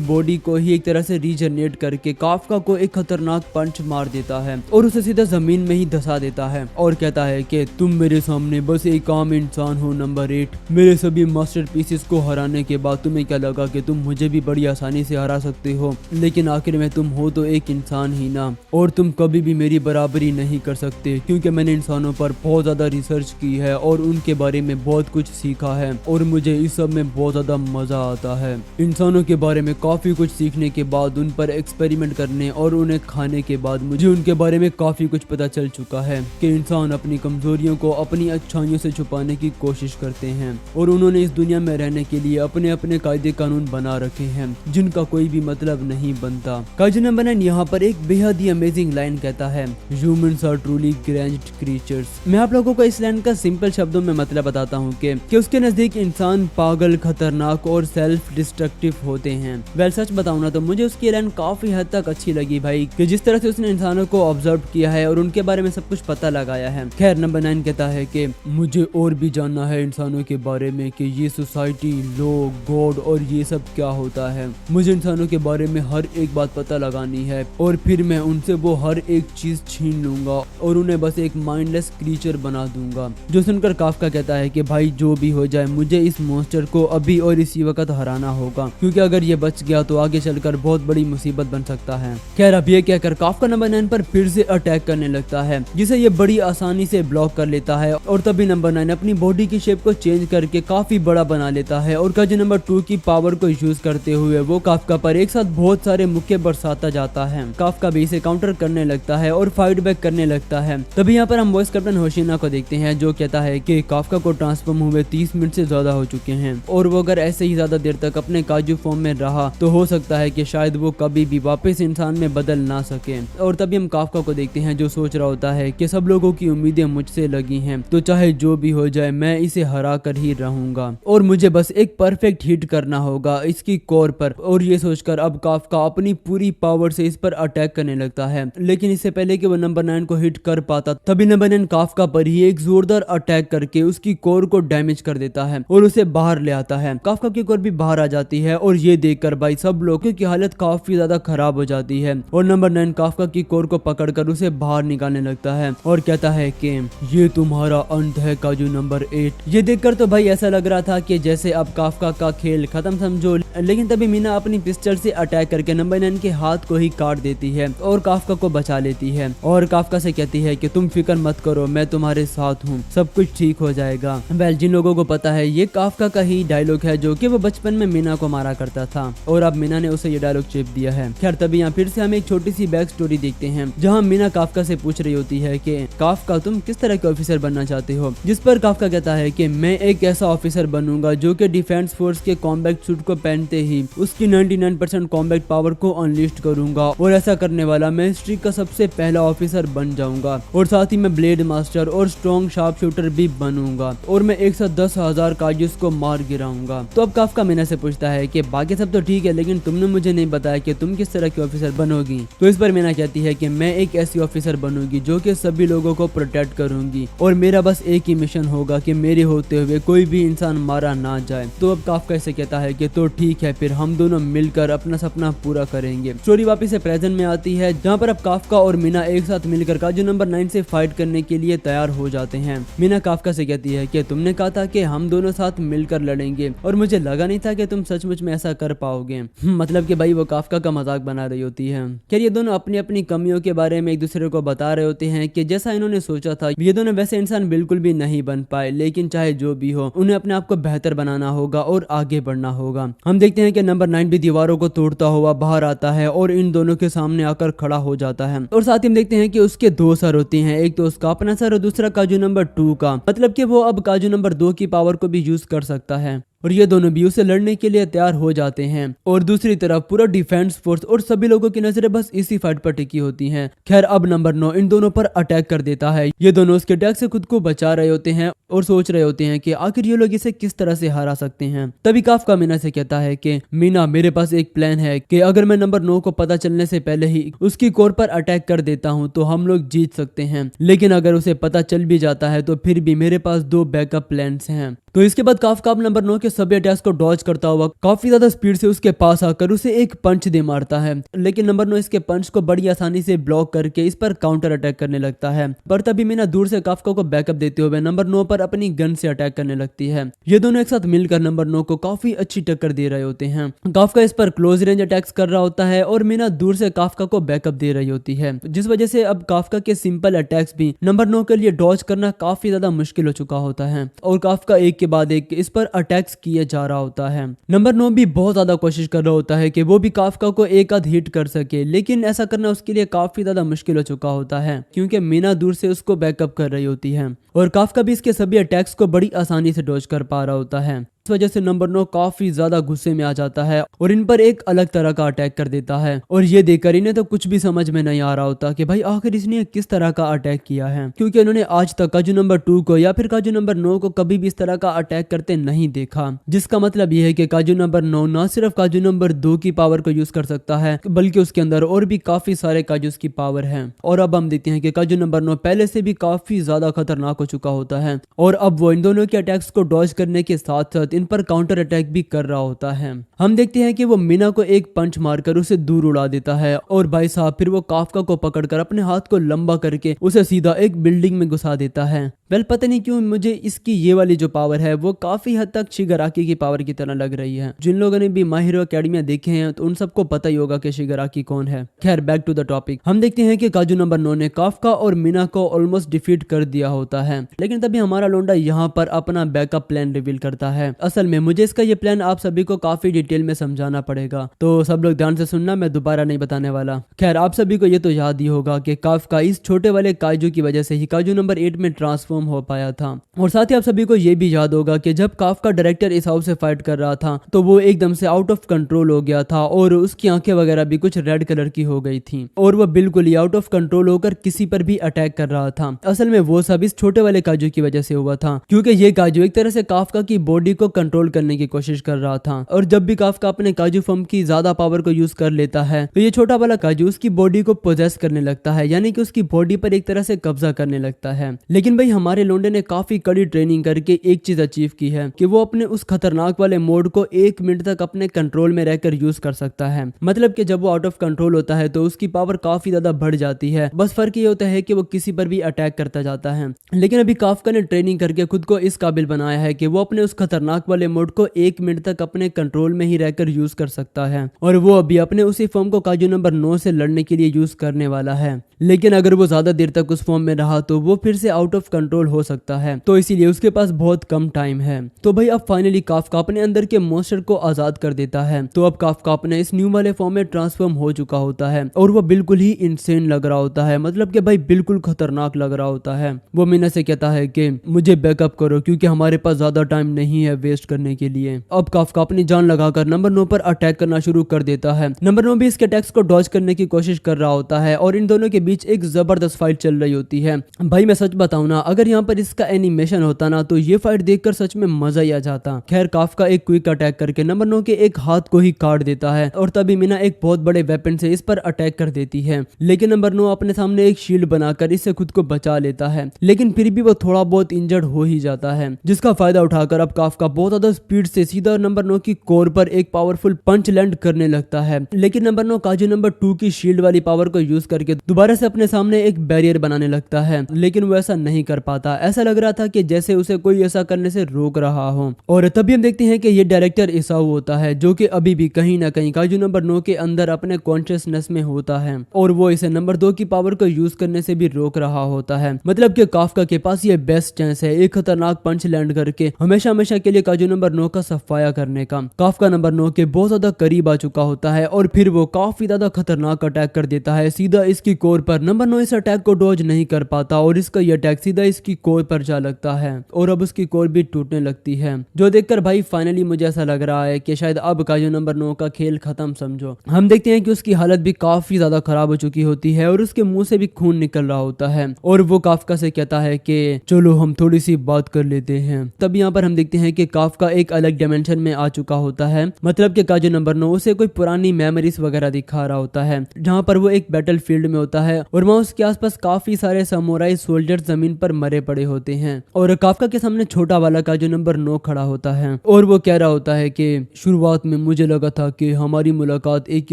बॉडी को ही एक तरह से रीजनरेट करके काफका को एक खतरनाक पंच मार देता है और उसे सीधा जमीन में ही धसा देता है और कहता है कि तुम मेरे सामने बस एक आम इंसान हो नंबर 8। मेरे सभी मास्टरपीसेस को हराने के बाद तुम्हें क्या लगा कि तुम मुझे भी बड़ी आसानी से हरा सकते हो, लेकिन आखिर में तुम हो तो एक इंसान ही ना, और तुम कभी भी मेरी बराबरी नहीं कर सकते, क्योंकि मैंने इंसानों पर बहुत ज्यादा रिसर्च की है और उनके बारे में बहुत कुछ सीखा है और मुझे इस सब में बहुत ज्यादा मजा आता है। इंसानों के बारे में काफी कुछ सीखने के बाद, उन पर एक्सपेरिमेंट करने और उन्हें खाने के बाद मुझे उनके बारे में काफी कुछ पता चल चुका है कि इंसान अपनी कमजोरियों को अपनी अच्छाइयों से छुपाने की कोशिश करते हैं और उन्होंने इस दुनिया में रहने के लिए अपने अपने कायदे कानून बना रखे हैं, जिनका कोई भी मतलब नहीं बनता। काजू नंबर 9 यहाँ पर एक बेहद ही अमेजिंग लाइन कहता है, ह्यूमंस आर ट्रूली ग्रेंज्ड क्रीचर्स। मैं आप लोगों को इस लाइन का सिंपल शब्दों में मतलब बताता हूँ कि उसके नजदीक इंसान पागल, खतरनाक और सेल्फ डिस्ट्रक्टिव होते हैं। वेल सच बताऊँ ना तो मुझे उसकी लाइन काफी हद तक अच्छी लगी भाई, कि जिस तरह से उसने इंसानों को ऑब्जर्व किया है और उनके बारे में सब कुछ पता लगाया है। खैर नंबर 9 कहता है कि मुझे और भी जानना है इंसानों के बारे में, कि ये सोसाइटी, लॉ, गॉड और ये सब क्या होता है। मुझे इंसानों के बारे में हर एक बात पता लगानी है और फिर मैं उनसे वो हर एक चीज छीन लूंगा और उन्हें बस एक माइंडलेस क्रीचर बना दूंगा। जो सुनकर काफका कहता है कि भाई जो भी हो जाए मुझे इस मॉन्स्टर को अभी और इसी वक्त हराना होगा, क्योंकि अगर ये बच गया तो आगे चलकर बहुत बड़ी मुसीबत बन सकता है। खैर अब ये कहकर काफका नंबर 9 पर फिर से अटैक करने लगता है, जिसे ये बड़ी आसानी से ब्लॉक कर लेता है और तभी नंबर 9 अपनी बॉडी की शेप को चेंज करके काफी बड़ा बना लेता है और काजू नंबर 2 की पावर को यूज करते हुए वो काफका पर एक साथ बहुत सारे मुक्के बरसाता जाता है। काफका भी इसे काउंटर करने लगता है और फाइट बैक करने लगता है। तभी यहाँ पर हम वॉइस कैप्टन होशिना को देखते हैं, जो कहता है कि काफका को ट्रांसफॉर्म हुए 30 मिनट से ज्यादा हो चुके हैं और वो अगर ऐसे ही ज्यादा देर तक अपने काजू फॉर्म में रहा तो हो सकता है कि शायद वो कभी भी वापस इंसान में बदल ना सके। और तभी हम काफका को देखते हैं, जो सोच रहा होता है कि सब लोगों की उम्मीदें मुझसे लगी हैं, तो चाहे जो भी हो जाए मैं इसे हरा कर ही रहूंगा और मुझे बस एक परफेक्ट हिट करना होगा इसकी कोर पर। और ये सोचकर अब काफका अपनी पूरी पावर से इस पर अटैक करने लगता है, लेकिन इससे पहले कि वो नंबर 9 को हिट कर पाता तभी नंबर 9 काफका पर ही एक जोरदार अटैक करके उसकी कोर को डैमेज कर देता है और उसे बाहर ले आता है। काफका की कोर भी बाहर आ जाती है और ये देखकर भाई सब लोगों की हालत काफी ज्यादा खराब हो जाती है और नंबर 9 काफका की कोर को पकड़कर उसे बाहर निकालने लगता है और कहता है कि ये तुम्हारा अंत है काजू नंबर 8। ये देखकर तो भाई ऐसा लग रहा था कि जैसे अब काफका का खेल खत्म समझो, लेकिन तभी मीना अपनी पिस्टल से अटैक करके नंबर 9 के हाथ को ही काट देती है और काफका को बचा लेती है और काफका से कहती है कि तुम फिक्र मत करो, मैं तुम्हारे साथ हूँ, सब कुछ ठीक हो जाएगा। वेल जिन लोगों को पता है ये काफका का ही डायलॉग है जो कि वो बचपन में मीना को मारा करता था और अब मीना ने उसे ये डायलॉग चिप दिया है। खैर तभी यहाँ फिर से हम एक छोटी सी बैक स्टोरी देखते हैं, जहाँ मीना काफका से पूछ रही होती है कि काफका तुम किस तरह के ऑफिसर बनना चाहते हो, जिस पर काफका कहता है कि मैं एक ऐसा ऑफिसर बनूंगा जो कि डिफेंस फोर्स के कॉम्बैट सूट को पहनते ही उसकी 99% कॉम्बैट पावर को अनलिस्ट करूंगा और ऐसा करने वाला मैं हिस्ट्री का सबसे पहला ऑफिसर बन जाऊंगा और साथ ही मैं ब्लेड मास्टर और स्ट्रॉन्ग शार्प शूटर भी बनूंगा और मैं एक साथ 10,000 काजूस को मार गिराऊंगा। तो अब काफका मीना से पूछता है कि बाकी सब तो ठीक है, लेकिन तुमने मुझे नहीं बताया कि तुम किस तरह की ऑफिसर बनोगी। तो इस पर मीना कहती है कि मैं एक ऐसी ऑफिसर बनूंगी जो कि सभी लोगों को प्रोटेक्ट करूंगी और मेरा बस एक ही मिशन होगा कि मेरे होते हुए कोई भी इंसान मारा ना जाए। तो अब काफका इसे कहता है कि तो ठीक है, फिर हम दोनों मिलकर मिलकर अपना सपना पूरा करेंगे। स्टोरी वापस से प्रेजेंट में आती है जहाँ पर अब काफका और मीना एक साथ मिलकर काजू नंबर 9 से फाइट करने के लिए तैयार हो जाते हैं। मीना काफका से कहती है कि तुमने कहा था कि हम दोनों साथ मिलकर लड़ेंगे और मुझे लगा नहीं था कि तुम सचमुच में ऐसा कर पाओगे। मतलब कि भाई वो काफका का मजाक बना रही होती है। खैर ये दोनों अपनी अपनी कमियों के बारे में एक दूसरे को बता रहे होते हैं कि जैसा इन्होंने सोचा था ये दोनों वैसे इंसान बिल्कुल भी नहीं बन पाए, लेकिन चाहे जो भी हो उन्हें अपने आप को बेहतर बनाना होगा और आगे बढ़ना होगा। हम देखते हैं कि नंबर 9 भी दीवारों को तोड़ता हुआ बाहर आता है और इन दोनों के सामने आकर खड़ा हो जाता है। और साथ ही हम देखते हैं कि उसके दो सर होते हैं, एक तो उसका अपना सर और दूसरा काजू नंबर 2 का। मतलब कि वो अब काजू नंबर 2 की पावर को भी यूज कर सकता है और ये दोनों भी उसे लड़ने के लिए तैयार हो जाते हैं। और दूसरी तरफ पूरा डिफेंस फोर्स और सभी लोगों की नजरें बस इसी फाइट पर टिकी होती हैं। खैर अब नंबर 9 इन दोनों पर अटैक कर देता है। ये दोनों उसके अटैक से खुद को बचा रहे होते हैं और सोच रहे होते हैं कि आखिर ये लोग इसे किस तरह से हरा सकते हैं। तभी काफका मीना से कहता है कि मीना मेरे पास एक प्लान है कि अगर मैं नंबर 9 को पता चलने से पहले ही उसकी कोर पर अटैक कर देता हूँ तो हम लोग जीत सकते हैं, लेकिन अगर उसे पता चल भी जाता है तो फिर भी मेरे पास 2 बैकअप प्लान्स हैं। तो इसके बाद काफका नंबर 9 के सभी अटैक्स को डॉज करता हुआ काफी ज्यादा स्पीड से उसके पास आकर उसे एक पंच दे मारता है, लेकिन नंबर 9 इसके पंच को बड़ी आसानी से ब्लॉक करके इस पर काउंटर अटैक करने लगता है। पर तभी मीना दूर से काफका को बैकअप देते हुए नंबर 9 पर अपनी गन से अटैक करने लगती है। ये दोनों एक साथ मिलकर नंबर 9 को काफी अच्छी टक्कर दे रहे होते हैं। काफका इस पर क्लोज रेंज अटैक्स कर रहा होता है और मीना दूर से काफका को बैकअप दे रही होती है, जिस वजह से अब काफका के सिंपल अटैक्स भी नंबर 9 के लिए डॉज करना काफी ज्यादा मुश्किल हो चुका होता है और काफका एक के बाद एक इस पर अटैक्स किए जा रहा होता है। नंबर 9 भी बहुत ज्यादा कोशिश कर रहा होता है कि वो भी काफका को एक आध हिट कर सके, लेकिन ऐसा करना उसके लिए काफी ज्यादा मुश्किल हो चुका होता है क्योंकि मीना दूर से उसको बैकअप कर रही होती है और काफका भी इसके सभी अटैक्स को बड़ी आसानी से डॉज कर पा रहा होता है। इस वजह से नंबर 9 काफी ज्यादा गुस्से में आ जाता है और इन पर एक अलग तरह का अटैक कर देता है और ये देखकर इन्हें तो कुछ भी समझ में नहीं आ रहा होता कि भाई आखिर इसने किस तरह का अटैक किया है, क्योंकि उन्होंने आज तक काजू नंबर 2 को या फिर काजू नंबर 9 को कभी भी इस तरह का अटैक करते नहीं देखा। जिसका मतलब ये है कि काजू नंबर 9 न सिर्फ काजू नंबर 2 की पावर को यूज कर सकता है बल्कि उसके अंदर और भी काफी सारे काजूस की पावर है। और अब हम देखते हैं कि काजू नंबर 9 पहले से भी काफी ज्यादा खतरनाक हो चुका होता है और अब वो इन दोनों के अटैक्स को डॉज करने के साथ साथ इन पर काउंटर अटैक भी कर रहा होता है। हम देखते हैं कि वो मीना को एक पंच मारकर उसे दूर उड़ा देता है और भाई साहब फिर वो काफका को पकड़कर अपने हाथ को लंबा करके उसे सीधा एक बिल्डिंग में घुसा देता है। वेल पता नहीं क्यों मुझे इसकी ये वाली जो पावर है वो काफी हद तक शिगाराकी की पावर की तरह लग रही है। जिन लोगों ने भी माय हीरो एकेडमिया देखे हैं तो उन सबको पता ही होगा कि शिगाराकी कौन है। खैर बैक टू द टॉपिक, हम देखते हैं कि काजू नंबर 9 ने काफका और मीना को ऑलमोस्ट डिफीट कर दिया होता है, लेकिन तभी हमारा लोंडा यहाँ पर अपना बैकअप प्लान रिवील करता है। असल में मुझे इसका ये प्लान आप सभी को काफी डिटेल में समझाना पड़ेगा, तो सब लोग ध्यान से सुनना, मैं दोबारा नहीं बताने वाला। खैर आप सभी को ये तो याद ही होगा कि काफका इस छोटे वाले काजू की वजह से ही काजू नंबर 8 में ट्रांसफॉर्म हो पाया था। और साथ ही आप सभी को ये भी याद होगा कि जब काफका डायरेक्टर इस हाउस से फाइट कर रहा था तो वो एकदम से आउट ऑफ कंट्रोल हो गया था और उसकी आंखें वगैरह भी कुछ रेड कलर की हो गई थी और वो बिल्कुल ही आउट ऑफ कंट्रोल होकर किसी पर भी अटैक कर रहा था। असल में वो सब इस छोटे वाले काजू की वजह से हुआ था, क्योंकि ये काजू एक तरह से काफका की बॉडी को कंट्रोल करने की कोशिश कर रहा था और जब भी काफका अपने काजू फॉर्म की ज्यादा पावर को यूज कर लेता है तो ये छोटा वाला काजू उसकी बॉडी को पोजेस करने लगता है, यानी कि उसकी बॉडी पर एक तरह से कब्जा करने लगता है। लेकिन भाई हमारे लोंडे ने काफी कड़ी ट्रेनिंग करके एक चीज अचीव की है कि वो अपने उस खतरनाक वाले मोड को 1 मिनट तक अपने कंट्रोल में रहकर यूज कर सकता है। मतलब कि जब वो आउट ऑफ कंट्रोल होता है तो उसकी पावर काफी ज्यादा बढ़ जाती है, बस फर्क ये होता है कि वो किसी पर भी अटैक करता जाता है। लेकिन अभी काफका ने ट्रेनिंग करके खुद को इस काबिल बनाया है कि वो अपने उस खतरनाक वाले मोड को 1 मिनट तक अपने कंट्रोल में ही रहकर यूज कर सकता है और वो अभी अपने उसी फॉर्म को काजू नंबर 9 से लड़ने के लिए यूज करने वाला है। लेकिन अगर वो ज्यादा देर तक उस फॉर्म में रहा तो वो फिर से आउट ऑफ कंट्रोल हो सकता है, तो इसीलिए उसके पास बहुत कम टाइम है। तो भाई अब फाइनली काफका अपने अंदर के मॉन्स्टर को आजाद कर देता है। तो अब काफका अपने इस न्यू वाले फॉर्म में ट्रांसफॉर्म हो चुका होता है और वो बिल्कुल ही इंसेन लग रहा होता है, मतलब कि भाई बिल्कुल खतरनाक लग रहा होता है। वो मीना से कहता है कि मुझे बैकअप करो क्योंकि हमारे पास ज्यादा टाइम नहीं है वेस्ट करने के लिए। अब काफका अपनी जान लगाकर नंबर 9 पर अटैक करना शुरू कर देता है। नंबर 9 भी इसके अटैक्स को डॉज करने की कोशिश कर रहा होता है और इन दोनों के बीच बीच एक जबरदस्त फाइट चल रही होती है। भाई मैं सच बताऊं ना, अगर यहाँ पर इसका एनिमेशन होता ना तो ये फाइट देखकर सच में मजा ही आ जाता। खैर काफका एक क्विक अटैक करके नंबर 9 के एक हाथ को ही काट देता है और तभी मीना एक बहुत बड़े वेपन से इस पर अटैक कर देती है, लेकिन नंबर 9 अपने सामने एक शील्ड बनाकर इससे खुद को बचा लेता है, लेकिन फिर भी वो थोड़ा बहुत इंजर्ड हो ही जाता है, जिसका फायदा उठाकर अब काफका बहुत ज्यादा स्पीड से सीधा नंबर 9 की कोर पर एक पावरफुल पंच लैंड करने लगता है। लेकिन नंबर 9 काजू नंबर 2 की शील्ड वाली पावर को यूज करके दोबारा से अपने सामने एक बैरियर बनाने लगता है, लेकिन वो ऐसा नहीं कर पाता। ऐसा लग रहा था कि जैसे उसे कोई ऐसा करने से रोक रहा हो। और तभी हम देखते हैं कि ये डायरेक्टर इसाऊ होता है, जो कि अभी भी कहीं ना कहीं काजू नंबर 9 के अंदर अपने कॉन्शियसनेस में होता है और वो इसे नंबर 2 की पावर को यूज करने से भी रोक रहा होता है। मतलब कि काफका के पास ये बेस्ट चांस है एक खतरनाक पंच लैंड करके हमेशा हमेशा के लिए काजू नंबर 9 का सफाया करने का। काफका नंबर 9 के बहुत ज्यादा करीब आ चुका होता है और फिर वो काफी ज्यादा खतरनाक अटैक कर देता है सीधा इसकी कोर पर। नंबर 9 इस अटैक को डॉज नहीं कर पाता और इसका ये अटैक सीधा इसकी कोर पर जा लगता है और अब उसकी कोर भी टूटने लगती है, जो देखकर भाई फाइनली मुझे ऐसा लग रहा है कि शायद अब काजू नंबर 9 का खेल खत्म समझो। हम देखते हैं कि उसकी हालत भी काफी ज्यादा खराब हो चुकी होती है और उसके मुंह से भी खून निकल रहा होता है और वो काफका से कहता है कि चलो हम थोड़ी सी बात कर लेते हैं। तब यहाँ पर हम देखते हैं कि काफका एक अलग डायमेंशन में आ चुका होता है, मतलब कि काजू नंबर 9 उसे कोई पुरानी मेमोरीज वगैरह दिखा रहा होता है, जहाँ पर वो एक बैटल फील्ड में होता है और वहाँ उसके आसपास काफी सारे सामुराई सोल्जर्स जमीन पर मरे पड़े होते हैं और काफका के सामने छोटा वाला काजू नंबर 9 खड़ा होता है और वो कह रहा होता है कि शुरुआत में मुझे लगा था कि हमारी मुलाकात एक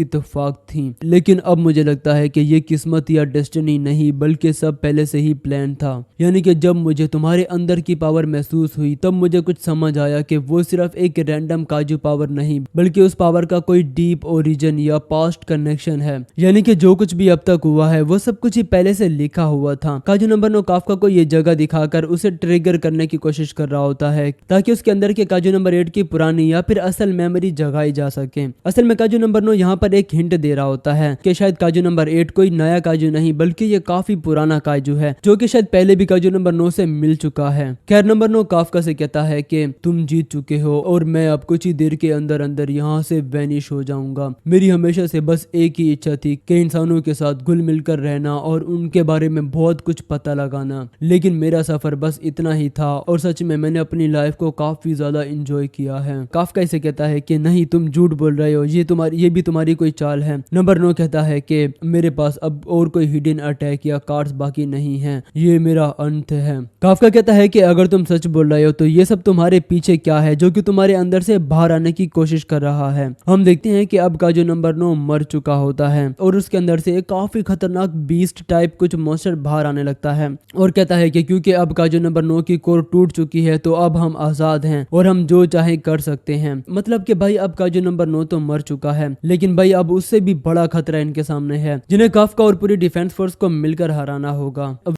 इत्तेफाक थी, लेकिन अब मुझे लगता है कि ये किस्मत या डेस्टिनी नहीं बल्कि सब पहले से ही प्लान था। यानी कि जब मुझे तुम्हारे अंदर की पावर महसूस हुई तब मुझे कुछ समझ आया कि वो सिर्फ एक रैंडम काजू पावर नहीं बल्कि उस पावर का कोई डीप ओरिजिन या पास्ट कनेक्शन है। यानी कि जो कुछ भी अब तक हुआ है वो सब कुछ ही पहले से लिखा हुआ था। काजू नंबर 9 काफका को ये जगह दिखाकर उसे ट्रिगर करने की कोशिश कर रहा होता है ताकि उसके अंदर के काजू नंबर 8 की पुरानी या फिर असल मेमोरी जगाई जा सके। असल में काजू नंबर 9 यहाँ पर एक हिंट दे रहा होता है कि शायद काजू नंबर 8 कोई नया काजू नहीं बल्कि ये काफी पुराना काजू है जो कि शायद पहले भी काजू नंबर 9 से मिल चुका है। खैर नंबर 9 काफका से कहता है कि तुम जीत चुके हो और मैं अब कुछ ही देर के अंदर अंदर यहाँ से वैनिश हो जाऊंगा। मेरी हमेशा से बस एक ही इच्छा थी कि इंसानों के साथ घुल मिलकर रहना और उनके बारे में बहुत कुछ पता लगाना, लेकिन मेरा सफर बस इतना ही था और सच में मैंने अपनी लाइफ को काफी ज्यादा एंजॉय किया है। काफका इसे कहता है कि नहीं तुम झूठ बोल रहे हो, ये भी तुम्हारी कोई चाल है। नंबर 9 कहता है कि मेरे पास अब और कोई हिडन अटैक या कार्ड्स बाकी नहीं है, ये मेरा अंत है। काफका कहता है कि अगर तुम सच बोल रहे हो तो ये सब तुम्हारे पीछे क्या है जो कि तुम्हारे अंदर से बाहर आने की कोशिश कर रहा है। हम देखते हैं कि अब काजू नंबर 9 मर चुका होता है और उसके अंदर से एक काफी खतरनाक बीस्ट टाइप कुछ मॉन्स्टर बाहर आने लगता है और कहता है कि क्योंकि अब काजू नंबर 9 की कोर टूट चुकी है तो अब हम आजाद हैं और हम जो चाहे कर सकते हैं। मतलब कि भाई अब काजू नंबर 9 तो मर चुका है, लेकिन भाई अब उससे भी बड़ा खतरा इनके सामने है जिन्हें काफका और पूरी डिफेंस फोर्स को मिलकर हराना होगा।